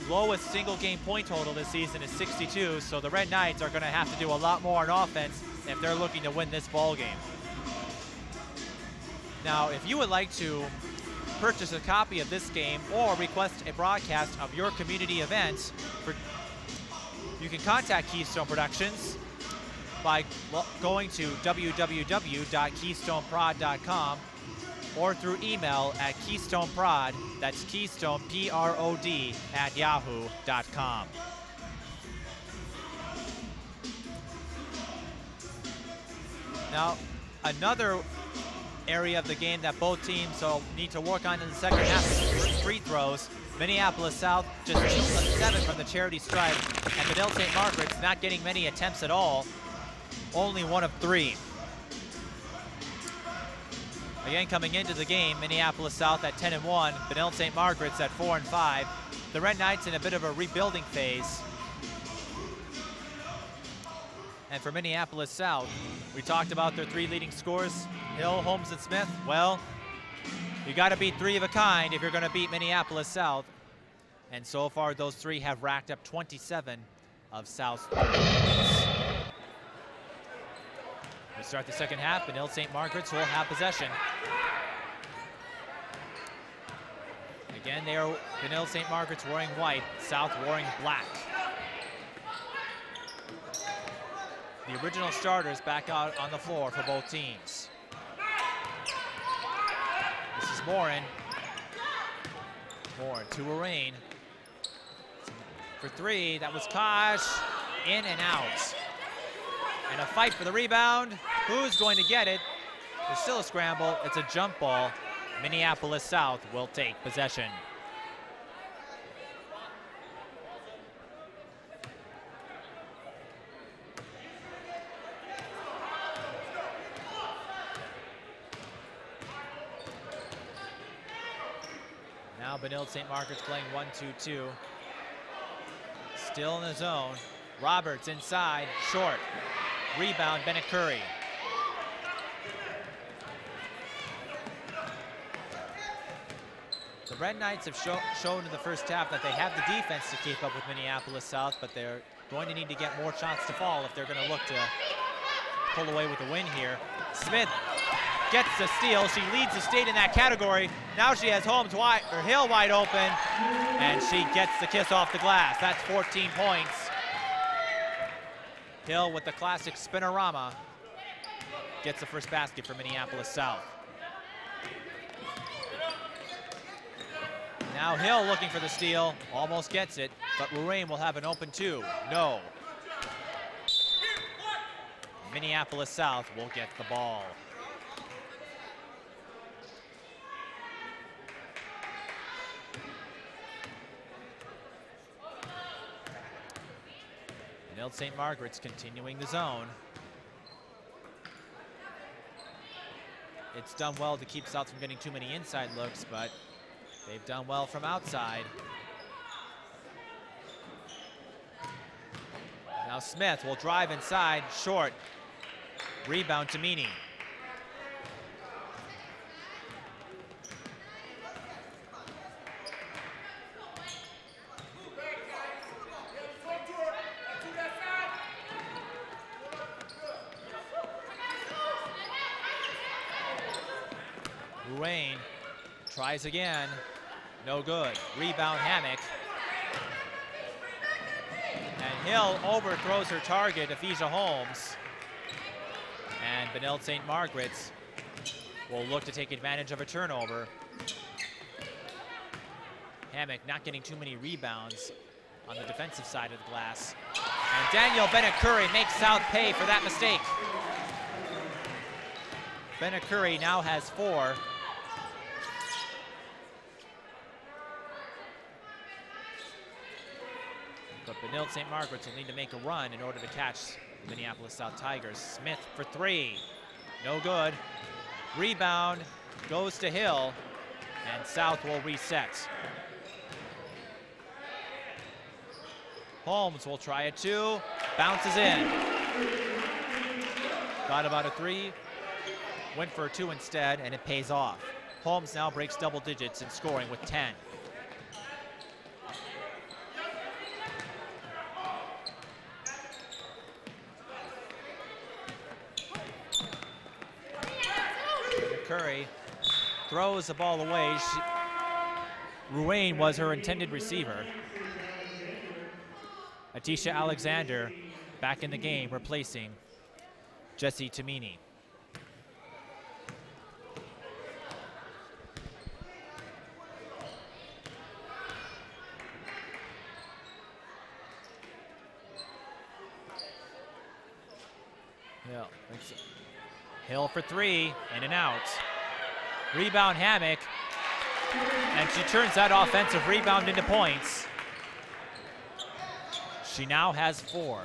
lowest single game point total this season is 62, so the Red Knights are going to have to do a lot more on offense if they're looking to win this ball game. Now, if you would like to purchase a copy of this game or request a broadcast of your community event, you can contact Keystone Productions by going to www.keystoneprod.com or through email at keystoneprod, that's Keystone, P-R-O-D, @yahoo.com. Now, another area of the game that both teams will need to work on in the second half is free throws. Minneapolis South just 2 of 7 from the charity stripe, and Benilde-St. Margaret's not getting many attempts at all, only 1 of 3. Again, coming into the game, Minneapolis South at 10-1, Benilde-St. Margaret's at 4-5. The Red Knights in a bit of a rebuilding phase. And for Minneapolis South, we talked about their 3 leading scorers, Hill, Holmes, and Smith. Well, you got to beat 3 of a kind if you're going to beat Minneapolis South. And so far, those 3 have racked up 27 of South's 30 points. We start the second half, Benilde-St. Margaret's will have possession. Again, they are Benilde-St. Margaret's wearing white, South wearing black. The original starters back out on the floor for both teams. This is Morin. Morin to Rain. For three, that was Kosh, in and out. And a fight for the rebound. Who's going to get it? There's still a scramble. It's a jump ball. Minneapolis South will take possession. Now Benilde-St. Margaret's playing 1-2-2. Still in the zone. Roberts inside, short. Rebound, Bennett Curry. The Red Knights have shown in the first half that they have the defense to keep up with Minneapolis South, but they're going to need to get more shots to fall if they're going to look to pull away with a win here. Smith gets the steal. She leads the state in that category. Now she has Hill wide open, and she gets the kiss off the glass. That's 14 points. Hill with the classic spinorama gets the first basket for Minneapolis South. Now Hill looking for the steal, almost gets it, but Rain will have an open two. No. Minneapolis South will get the ball. Benilde-St. Margaret's continuing the zone. It's done well to keep South from getting too many inside looks, but they've done well from outside. Now Smith will drive inside, short. Rebound to Meany. Rain tries again, no good. Rebound Hammock. And Hill overthrows her target, Ephesian Holmes. And Benilde-St. Margaret's will look to take advantage of a turnover. Hammock not getting too many rebounds on the defensive side of the glass. And Danielle Bennett Curry makes South pay for that mistake. Bennett Curry now has 4. But Benilde-St. Margaret's will need to make a run in order to catch the Minneapolis South Tigers. Smith for 3, no good. Rebound goes to Hill, and South will reset. Holmes will try a 2, bounces in. Thought about a 3, went for a 2 instead, and it pays off. Holmes now breaks double digits in scoring with 10. Curry throws the ball away. Ruane was her intended receiver. Atisha Alexander back in the game, replacing Jessie Tamini. Hill for 3, in and out. Rebound Hammock, and she turns that offensive rebound into points. She now has 4.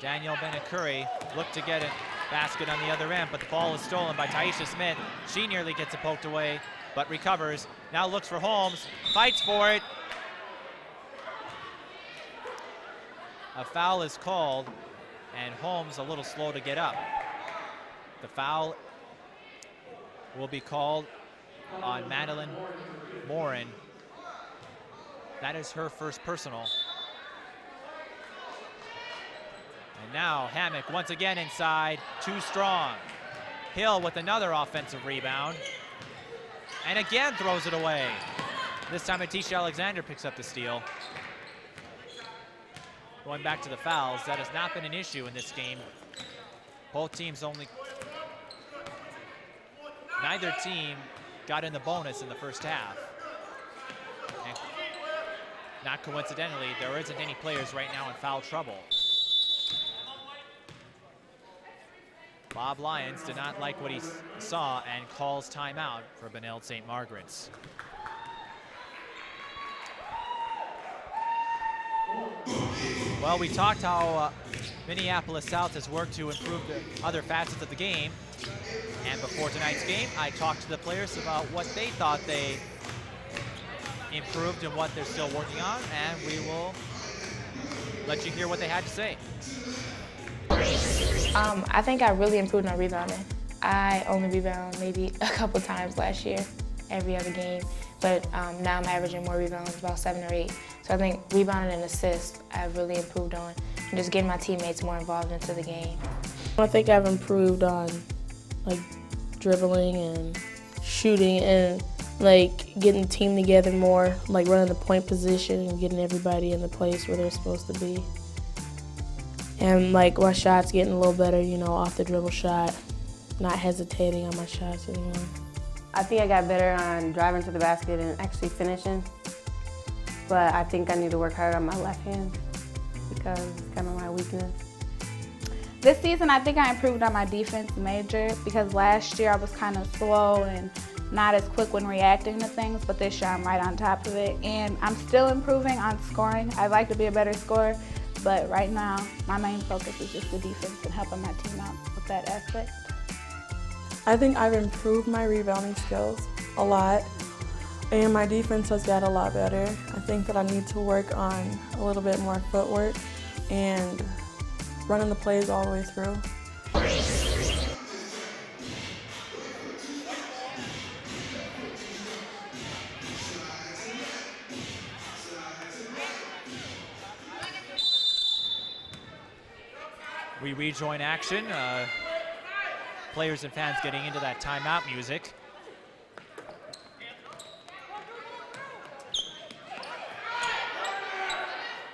Danielle Bennett Curry looked to get a basket on the other end, but the ball is stolen by Taisha Smith. She nearly gets it poked away, but recovers. Now looks for Holmes, fights for it. A foul is called, and Holmes a little slow to get up. The foul will be called on Madeline Morin. That is her first personal. now Hammock once again inside, too strong. Hill with another offensive rebound. And again throws it away. This time Atisha Alexander picks up the steal. Going back to the fouls, that has not been an issue in this game. Both teams neither team got in the bonus in the first half. And not coincidentally, there isn't any players right now in foul trouble. Bob Lyons did not like what he saw and calls timeout for Benilde-St. Margaret's. Well, we talked how Minneapolis South has worked to improve the other facets of the game. And before tonight's game, I talked to the players about what they thought they improved and what they're still working on, and we will let you hear what they had to say. I think I really improved on rebounding. I only rebound maybe a couple times last year, every other game, but now I'm averaging more rebounds, about 7 or 8. So I think rebounding and assists I've really improved on, and just getting my teammates more involved into the game. I think I've improved on like dribbling and shooting and like getting the team together more, like running the point position and getting everybody in the place where they're supposed to be. And like my shots getting a little better, you know, off the dribble shot, not hesitating on my shots anymore. I think I got better on driving to the basket and actually finishing, but I think I need to work harder on my left hand because it's kind of my weakness. This season, I think I improved on my defense major because last year I was kind of slow and not as quick when reacting to things, but this year I'm right on top of it. And I'm still improving on scoring. I'd like to be a better scorer, but right now my main focus is just the defense and helping my team out with that aspect. I think I've improved my rebounding skills a lot, and my defense has got a lot better. I think that I need to work on a little bit more footwork and running the plays all the way through. We rejoin action. Players and fans getting into that timeout music.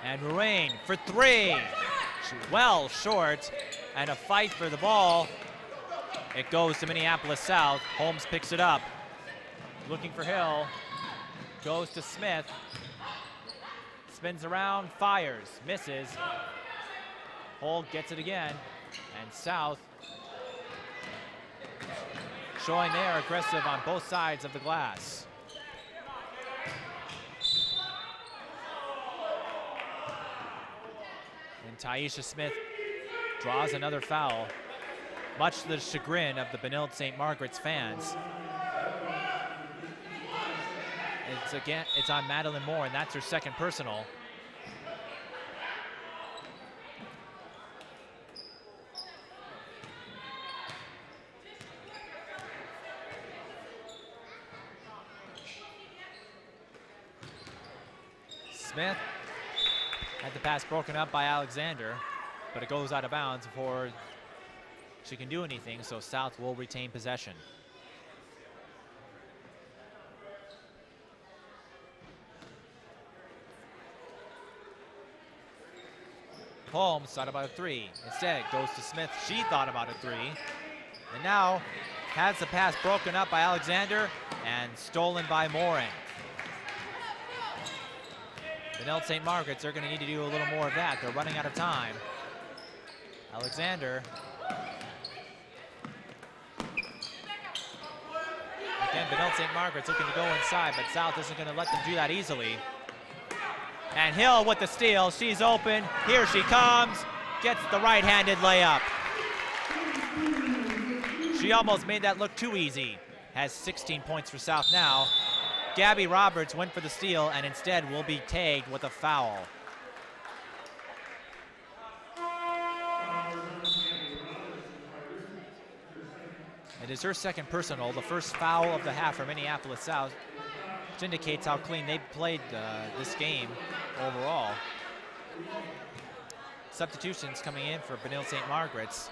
And Ruane for 3. Well short, and a fight for the ball. It goes to Minneapolis South. Holmes picks it up. Looking for Hill. Goes to Smith. Spins around, fires, misses. Holt gets it again, and South showing they're aggressive on both sides of the glass. And Taisha Smith draws another foul, much to the chagrin of the Benilde-St. Margaret's fans. It's on Madeline Moore, and that's her second personal. Smith had the pass broken up by Alexander, but it goes out of bounds before she can do anything, so South will retain possession. Holmes thought about a 3. Instead, goes to Smith. She thought about a 3. And now has the pass broken up by Alexander and stolen by Morin. Benilde-St. Margaret's are going to need to do a little more of that. They're running out of time. Alexander. Again, Benilde-St. Margaret's looking to go inside, but South isn't going to let them do that easily. And Hill with the steal. She's open. Here she comes. Gets the right-handed layup. She almost made that look too easy. Has 16 points for South now. Gabby Roberts went for the steal and instead will be tagged with a foul. It is her second personal, the first foul of the half for Minneapolis South, which indicates how clean they've played this game overall. Substitutions coming in for Benilde-St. Margaret's.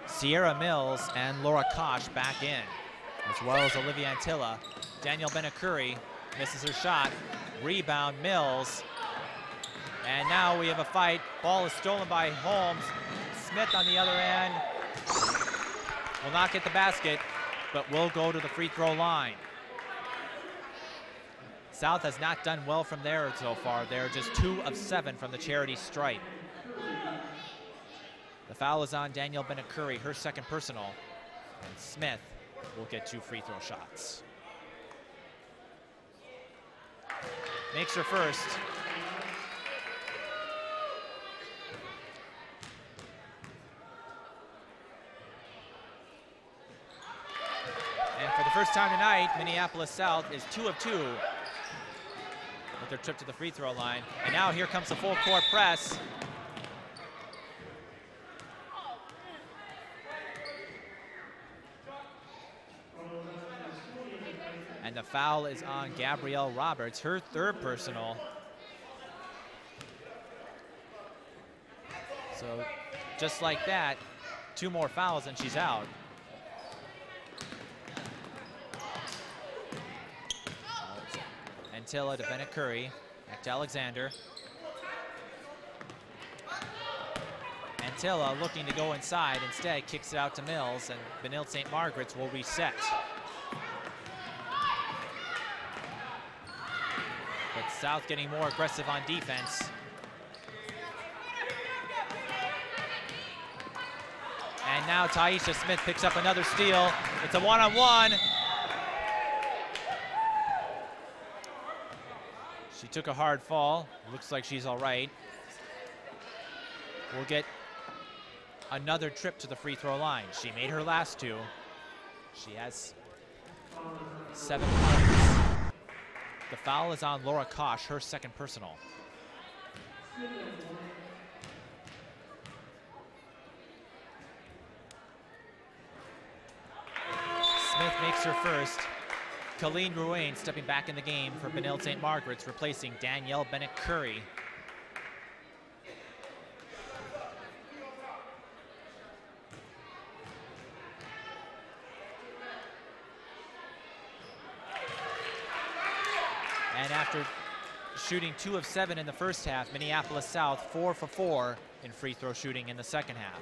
Sierra Mills and Laura Kosh back in, as well as Olivia Antilla. Danielle Benacuri misses her shot. Rebound Mills. And now we have a fight. Ball is stolen by Holmes. Smith on the other end will not get the basket, but will go to the free throw line. South has not done well from there so far. They're just 2 of 7 from the charity stripe. The foul is on Danielle Benacuri, her second personal, and Smith will get 2 free throw shots. Makes her first. And for the first time tonight, Minneapolis South is 2 of 2 with their trip to the free throw line. And now here comes the full court press. And the foul is on Gabrielle Roberts, her third personal. So just like that, 2 more fouls and she's out. Antilla to Benacuri, back to Alexander. Antilla looking to go inside, instead kicks it out to Mills, and Benilde-St. Margaret's will reset. But South getting more aggressive on defense. And now Taisha Smith picks up another steal. It's a one-on-one. She took a hard fall. Looks like she's all right. We'll get another trip to the free throw line. She made her last 2. She has 7 points. The foul is on Laura Kosh, her second personal. Smith makes her first. Colleen Ruane stepping back in the game for Benilde-St. Margaret's, replacing Danielle Benacuri. And after shooting 2 of 7 in the first half, Minneapolis South 4 for 4 in free throw shooting in the second half.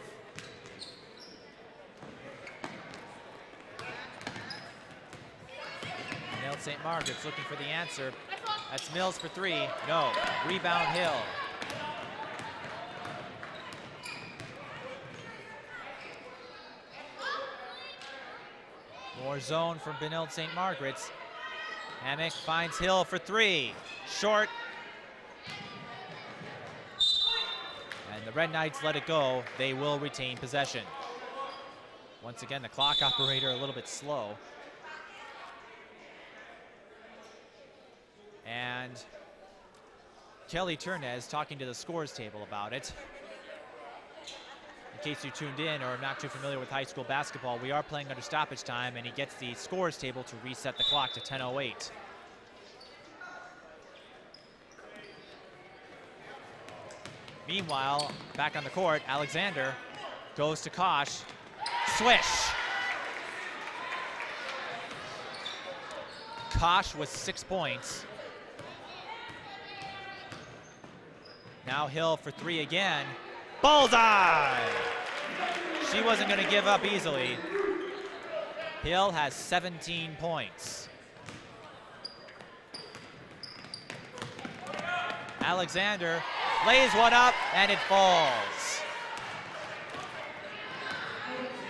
St. Margaret's looking for the answer. That's Mills for 3. No. Rebound Hill. More zone from Benilde-St. Margaret's. Hammock finds Hill for 3. Short. And the Red Knights let it go. They will retain possession. Once again, the clock operator a little bit slow. And Kelly Turnez talking to the scores table about it. In case you tuned in or are not too familiar with high school basketball, we are playing under stoppage time, and he gets the scores table to reset the clock to 10:08. Meanwhile, back on the court, Alexander goes to Kosh. Swish! Kosh with 6 points. Now Hill for 3 again. Bullseye! She wasn't going to give up easily. Hill has 17 points. Alexander lays one up, and it falls.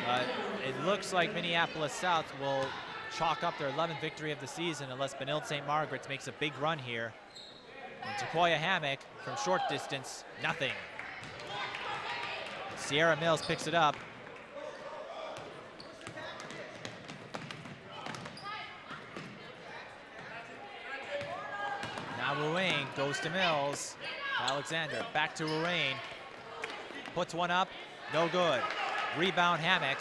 But it looks like Minneapolis South will chalk up their 11th victory of the season unless Benilde-St. Margaret's makes a big run here. And Takoya Hammock from short distance, nothing. Sierra Mills picks it up. Now Ruane goes to Mills. Alexander back to Ruane. Puts one up, no good. Rebound Hammock.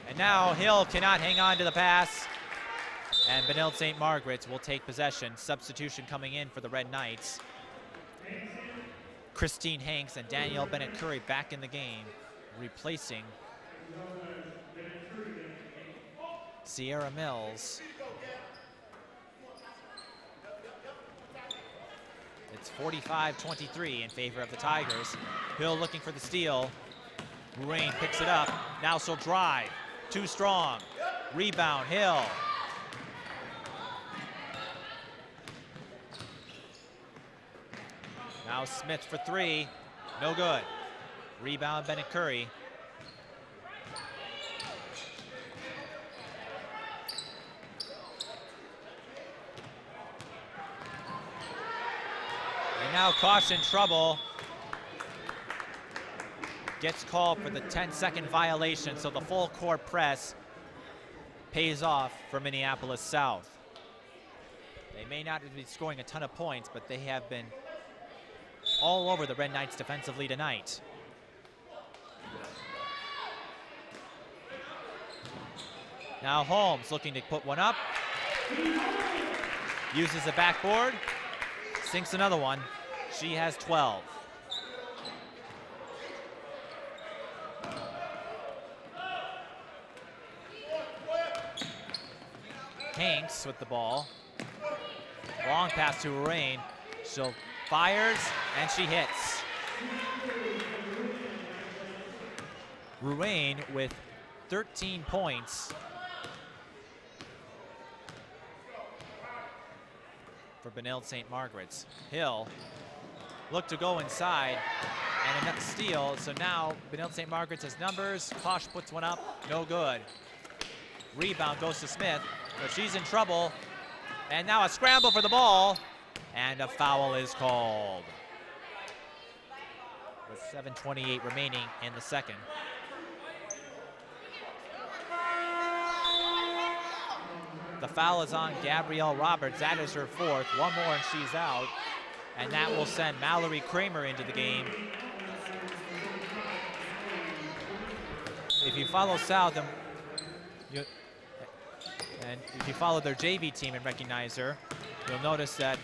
And now Hill cannot hang on to the pass. And Benilde-St. Margaret's will take possession. Substitution coming in for the Red Knights. Christine Hanks and Danielle Bennett-Curry back in the game, replacing Sierra Mills. It's 45-23 in favor of the Tigers. Hill looking for the steal. Rain picks it up. Now she'll drive. Too strong. Rebound, Hill. Now Smith for three. No good. Rebound, Bennett-Curry. And now caution trouble. Gets called for the 10-second violation, so the full court press pays off for Minneapolis South. They may not be scoring a ton of points, but they have been all over the Red Knights defensively tonight. Now Holmes looking to put one up. Uses the backboard. Sinks another one. She has 12. Hanks with the ball. Long pass to Rain. She'll fires and she hits. Ruane with 13 points for Benilde-St. Margaret's. Hill looked to go inside and another steal. So now Benilde-St. Margaret's has numbers. Posh puts one up, no good. Rebound goes to Smith, but she's in trouble. And now a scramble for the ball, and a foul is called. With 7:28 remaining in the second. The foul is on Gabrielle Roberts. That is her fourth. One more and she's out. And that will send Mallory Kramer into the game. If you follow South, and if you follow their JV team and recognize her, you'll notice that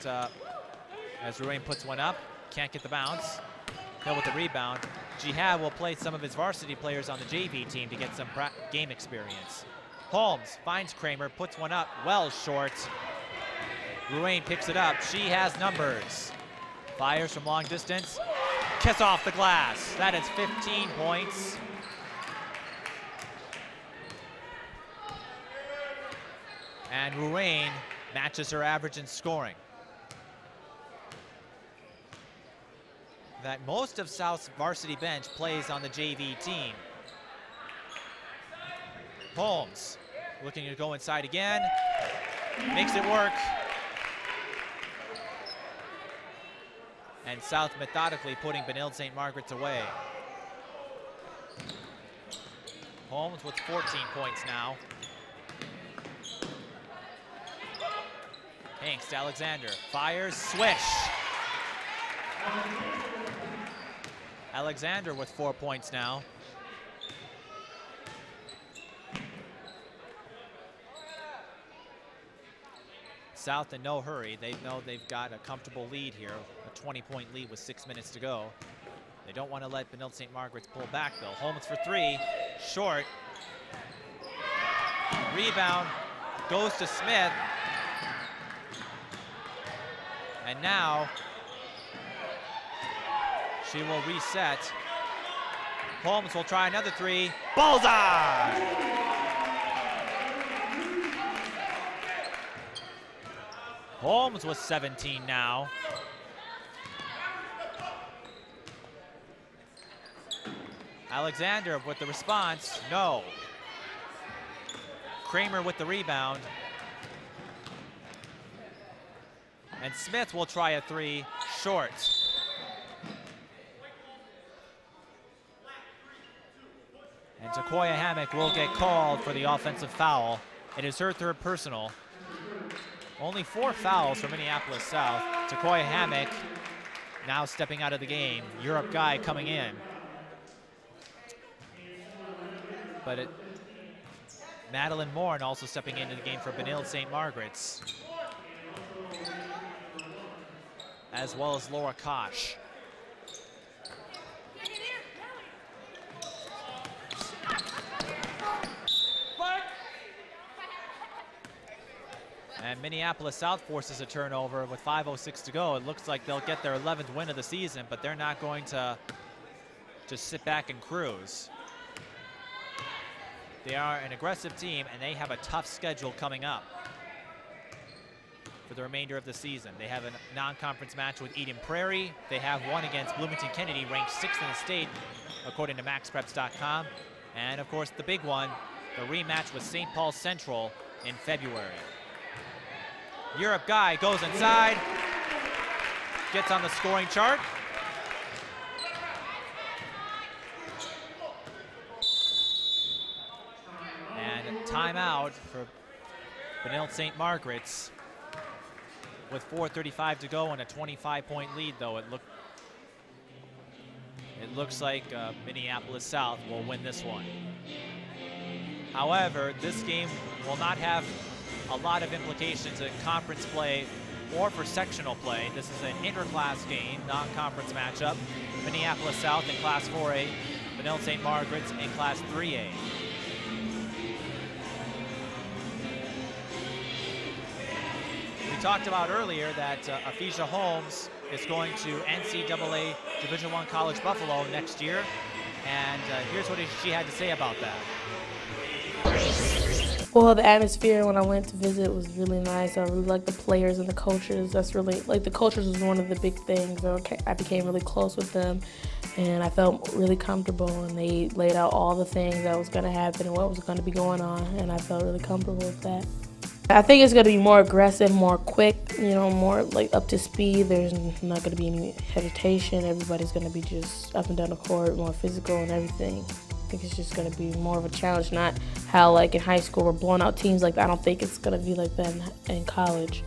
as Ruane puts one up, can't get the bounce. Hill with the rebound. Jihad will play some of his varsity players on the JV team to get some game experience. Holmes finds Kramer, puts one up, well short. Ruane picks it up. She has numbers. Fires from long distance. Kiss off the glass. That is 15 points. And Ruane matches her average in scoring. That most of South's varsity bench plays on the JV team. Holmes looking to go inside again. Makes it work. And South methodically putting Benilde-St. Margaret's away. Holmes with 14 points now. Hanks to Alexander, fires, swish. Alexander with 4 points now. South in no hurry. They know they've got a comfortable lead here, a 20-point lead with 6 minutes to go. They don't want to let Benilde-St. Margaret's pull back though. Holmes for three, short. Rebound goes to Smith. And now she will reset. Holmes will try another three. Bullseye! Holmes with 17 now. Alexander with the response, no. Kramer with the rebound. And Smith will try a three, short. And Takoya Hammock will get called for the offensive foul. It is her third personal. Only 4 fouls for Minneapolis South. Takoya Hammock now stepping out of the game. Europe guy coming in. But Madeline Morin also stepping into the game for Benilde-St. Margaret's, as well as Laura Koch. Minneapolis South forces a turnover with 5:06 to go. It looks like they'll get their 11th win of the season, but they're not going to just sit back and cruise. They are an aggressive team, and they have a tough schedule coming up for the remainder of the season. They have a non-conference match with Eden Prairie. They have one against Bloomington Kennedy, ranked 6th in the state, according to MaxPreps.com. And of course, the big one, the rematch with St. Paul Central in February. Europe guy goes inside, gets on the scoring chart. And timeout for Benilde-St. Margaret's with 4:35 to go and a 25-point lead, though. It looks like Minneapolis South will win this one. However, this game will not have a lot of implications in conference play or for sectional play. This is an interclass game, non-conference matchup. Minneapolis South in Class 4A, Benilde-St. Margaret's in Class 3A. We talked about earlier that Aphesia Holmes is going to NCAA Division I College Buffalo next year, and here's what she had to say about that. Well, the atmosphere when I went to visit was really nice. I really liked the players and the coaches. That's really, like, the coaches was one of the big things. I became really close with them, and I felt really comfortable, and they laid out all the things that was going to happen and what was going to be going on, and I felt really comfortable with that. I think it's going to be more aggressive, more quick, you know, more like up to speed. There's not going to be any hesitation. Everybody's going to be just up and down the court, more physical and everything. I think it's just going to be more of a challenge, not how like in high school we're blowing out teams like that. I don't think it's going to be like that in college.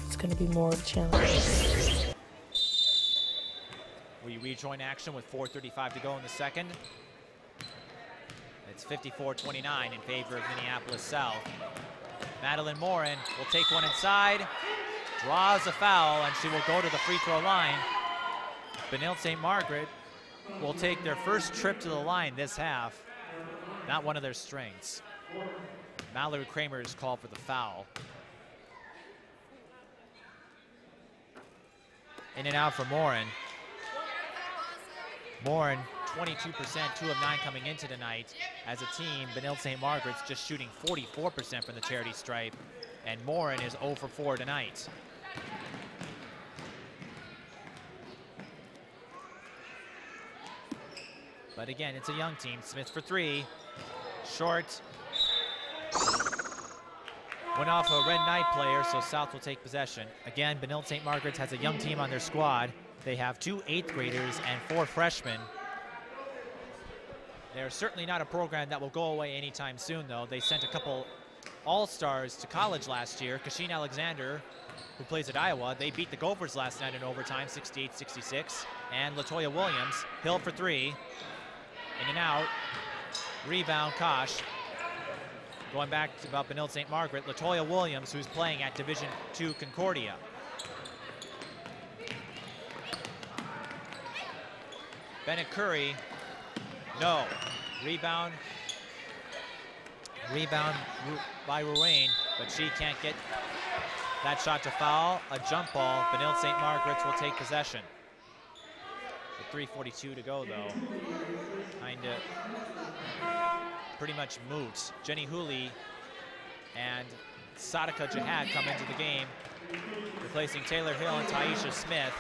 It's going to be more of a challenge. We rejoin action with 4:35 to go in the second. It's 54-29 in favor of Minneapolis South. Madeline Morin will take one inside, draws a foul, and she will go to the free throw line. Benilde-St. Margaret will take their first trip to the line this half. Not one of their strengths. Mallory Kramer is called for the foul. In and out for Morin. Morin, 22%, 2 of 9 coming into tonight. As a team, Benilde-St. Margaret's just shooting 44% from the charity stripe, and Morin is 0 for 4 tonight. But again, it's a young team. Smith for 3, short. Went off a Red Knight player, so South will take possession. Again, Benilde-St. Margaret's has a young team on their squad. They have 2 8th graders and 4 freshmen. They're certainly not a program that will go away anytime soon, though. They sent a couple all-stars to college last year. Kasheen Alexander, who plays at Iowa, they beat the Gophers last night in overtime, 68-66. And LaToya Williams, Hill for 3. In and out. Rebound, Kosh. Going back to about Benilde-St. Margaret, LaToya Williams, who's playing at Division II Concordia. Bennett Curry, no. Rebound by Ruane, but she can't get that shot to foul. A jump ball. Benilde-St. Margaret's will take possession. With 3:42 to go, though. Kinda pretty much moot. Jenny Hooley and Sadaka Jihad come into the game, replacing Tayler Hill and Taisha Smith.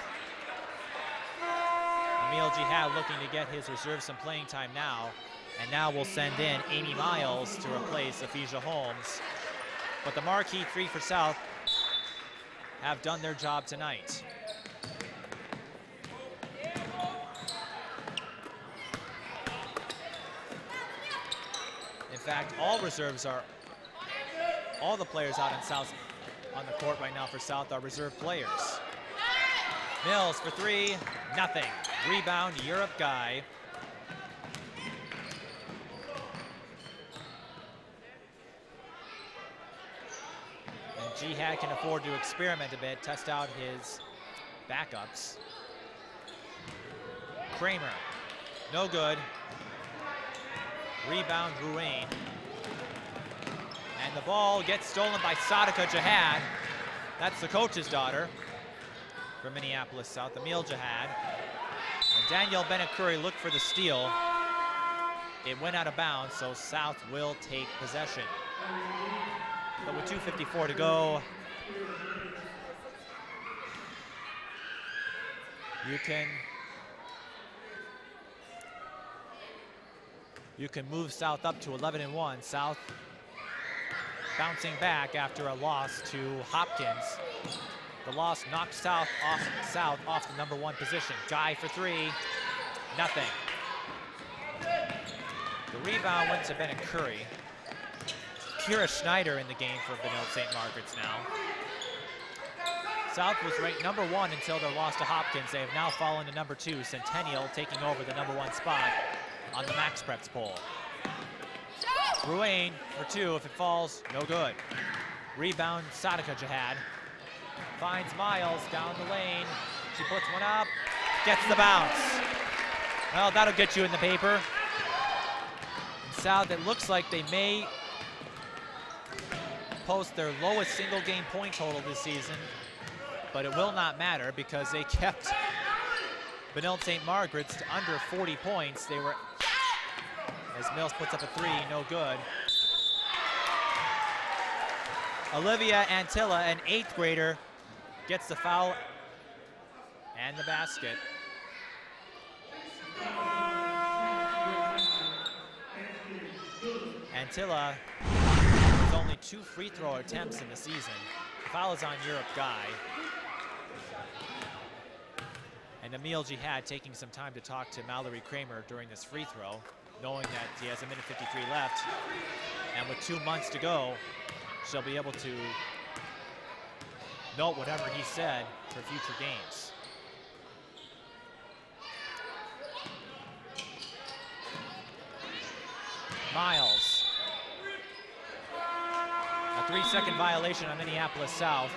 Emil Jihad looking to get his reserves some playing time now, and now we'll send in Amy Miles to replace Aphesia Holmes. But the marquee 3 for South have done their job tonight. In fact, all the players out in South on the court right now for South are reserve players. Mills for 3, nothing. Rebound, Europe guy. And Jihad can afford to experiment a bit, test out his backups. Kramer, no good. Rebound, Ruane. And the ball gets stolen by Sadaka Jihad. That's the coach's daughter from Minneapolis South, Emil Jihad. And Danielle Bennett-Curry looked for the steal. It went out of bounds, so South will take possession. But with 2:54 to go, you can move South up to 11-1. South bouncing back after a loss to Hopkins. The loss knocked South off the number 1 position. Guy for 3, nothing. The rebound went to Bennett-Curry. Kira Schneider in the game for Benilde-St. Margaret's now. South was ranked number 1 until their loss to Hopkins. They have now fallen to number 2, Centennial taking over the number 1 spot on the Max Preps poll. Ruane for 2, if it falls, no good. Rebound, Sadika Jihad. Finds Miles down the lane. She puts one up, gets the bounce. Well, that'll get you in the paper. And South, it looks like they may post their lowest single game point total this season, but it will not matter because they kept Benilde-St. Margaret's to under 40 points. They were, as Mills puts up a 3, no good. Olivia Antilla, an 8th grader, gets the foul and the basket. Antilla with only 2 free throw attempts in the season. The foul is on Europe Guy. And Emil Jihad taking some time to talk to Mallory Kramer during this free throw, knowing that he has 1:53 left. And with 2 months to go, she'll be able to note whatever he said for future games. Miles. A 3-second violation on Minneapolis South.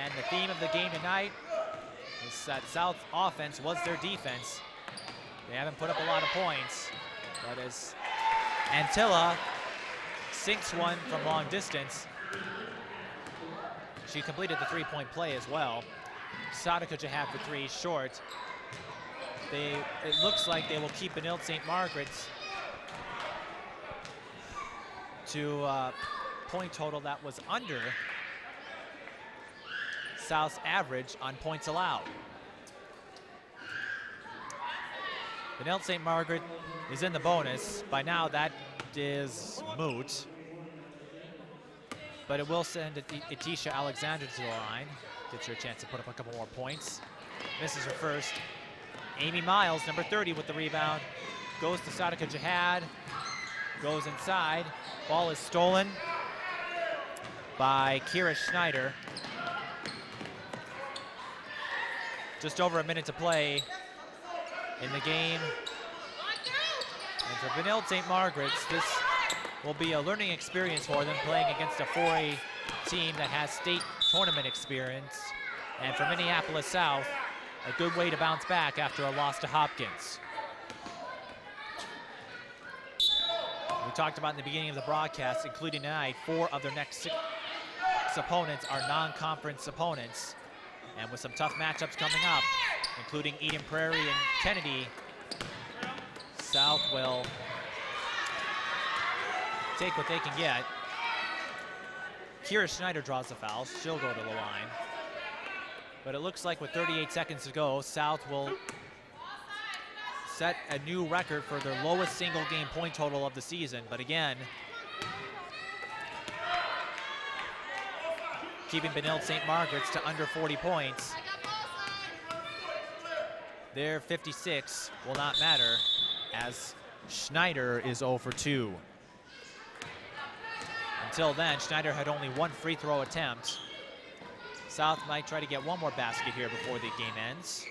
And the theme of the game tonight is that South's offense was their defense. They haven't put up a lot of points, but as Antilla sinks one from long distance, she completed the 3-point play as well. Sadika Jihad for 3, short. It looks like they will keep Benilde-St. Margaret's to a point total that was under South's average on points allowed. Benilde-St. Margaret is in the bonus. By now, that is moot. But it will send Etisha Alexander to the line. Gets her a chance to put up a couple more points. Misses her first. Amy Miles, number 30, with the rebound. Goes to Sadika Jihad. Goes inside. Ball is stolen by Kira Schneider. Just over a minute to play in the game. And for Benilde-St. Margaret's, this will be a learning experience for them, playing against a 4A team that has state tournament experience. And for Minneapolis South, a good way to bounce back after a loss to Hopkins. We talked about in the beginning of the broadcast, including tonight, 4 of their next 6 opponents are non-conference opponents. And with some tough matchups coming up, including Eden Prairie and Kennedy, South will take what they can get. Kira Schneider draws the foul. She'll go to the line. But it looks like with 38 seconds to go, South will set a new record for their lowest single game point total of the season. But again, keeping Benilde-St. Margaret's to under 40 points. Their 56 will not matter as Schneider is 0 for 2. Until then, Schneider had only 1 free throw attempt. South might try to get one more basket here before the game ends.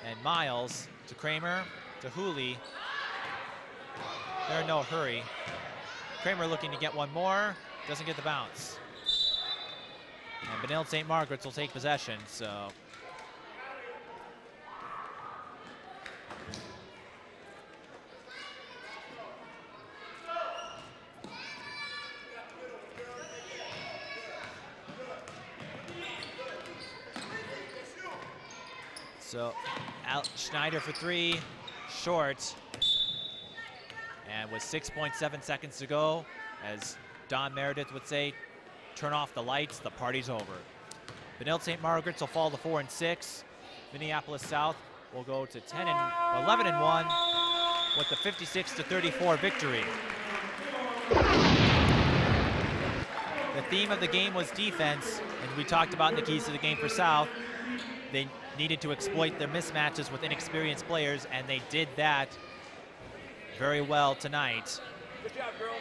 And Miles to Kramer, to Hooley. They're in no hurry. Kramer looking to get one more, doesn't get the bounce. And Benilde-St. Margaret's will take possession, so So Schneider for three, short. And with 6.7 seconds to go, as Don Meredith would say, turn off the lights, the party's over. Benilde-St. Margaret's will fall to 4 and 6. Minneapolis South will go to 11 and 1 with the 56-34 victory. The theme of the game was defense, and we talked about in the keys to the game for South. They needed to exploit their mismatches with inexperienced players, and they did that very well tonight. Good job, girls.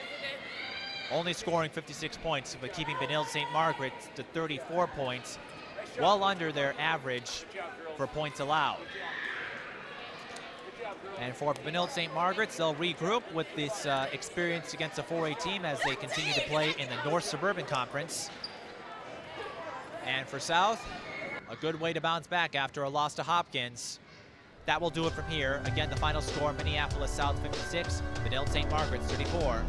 Only scoring 56 points, but keeping Benilde-St. Margaret to 34 points, well under their average for points allowed. And for Benilde-St. Margaret's, they'll regroup with this experience against a 4A team as they continue to play in the North Suburban Conference. And for South, a good way to bounce back after a loss to Hopkins. That will do it from here. Again, the final score, Minneapolis South 56, Benilde-St. Margaret's 34.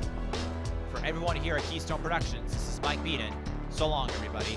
For everyone here at Keystone Productions, this is Mike Beaton. So long, everybody.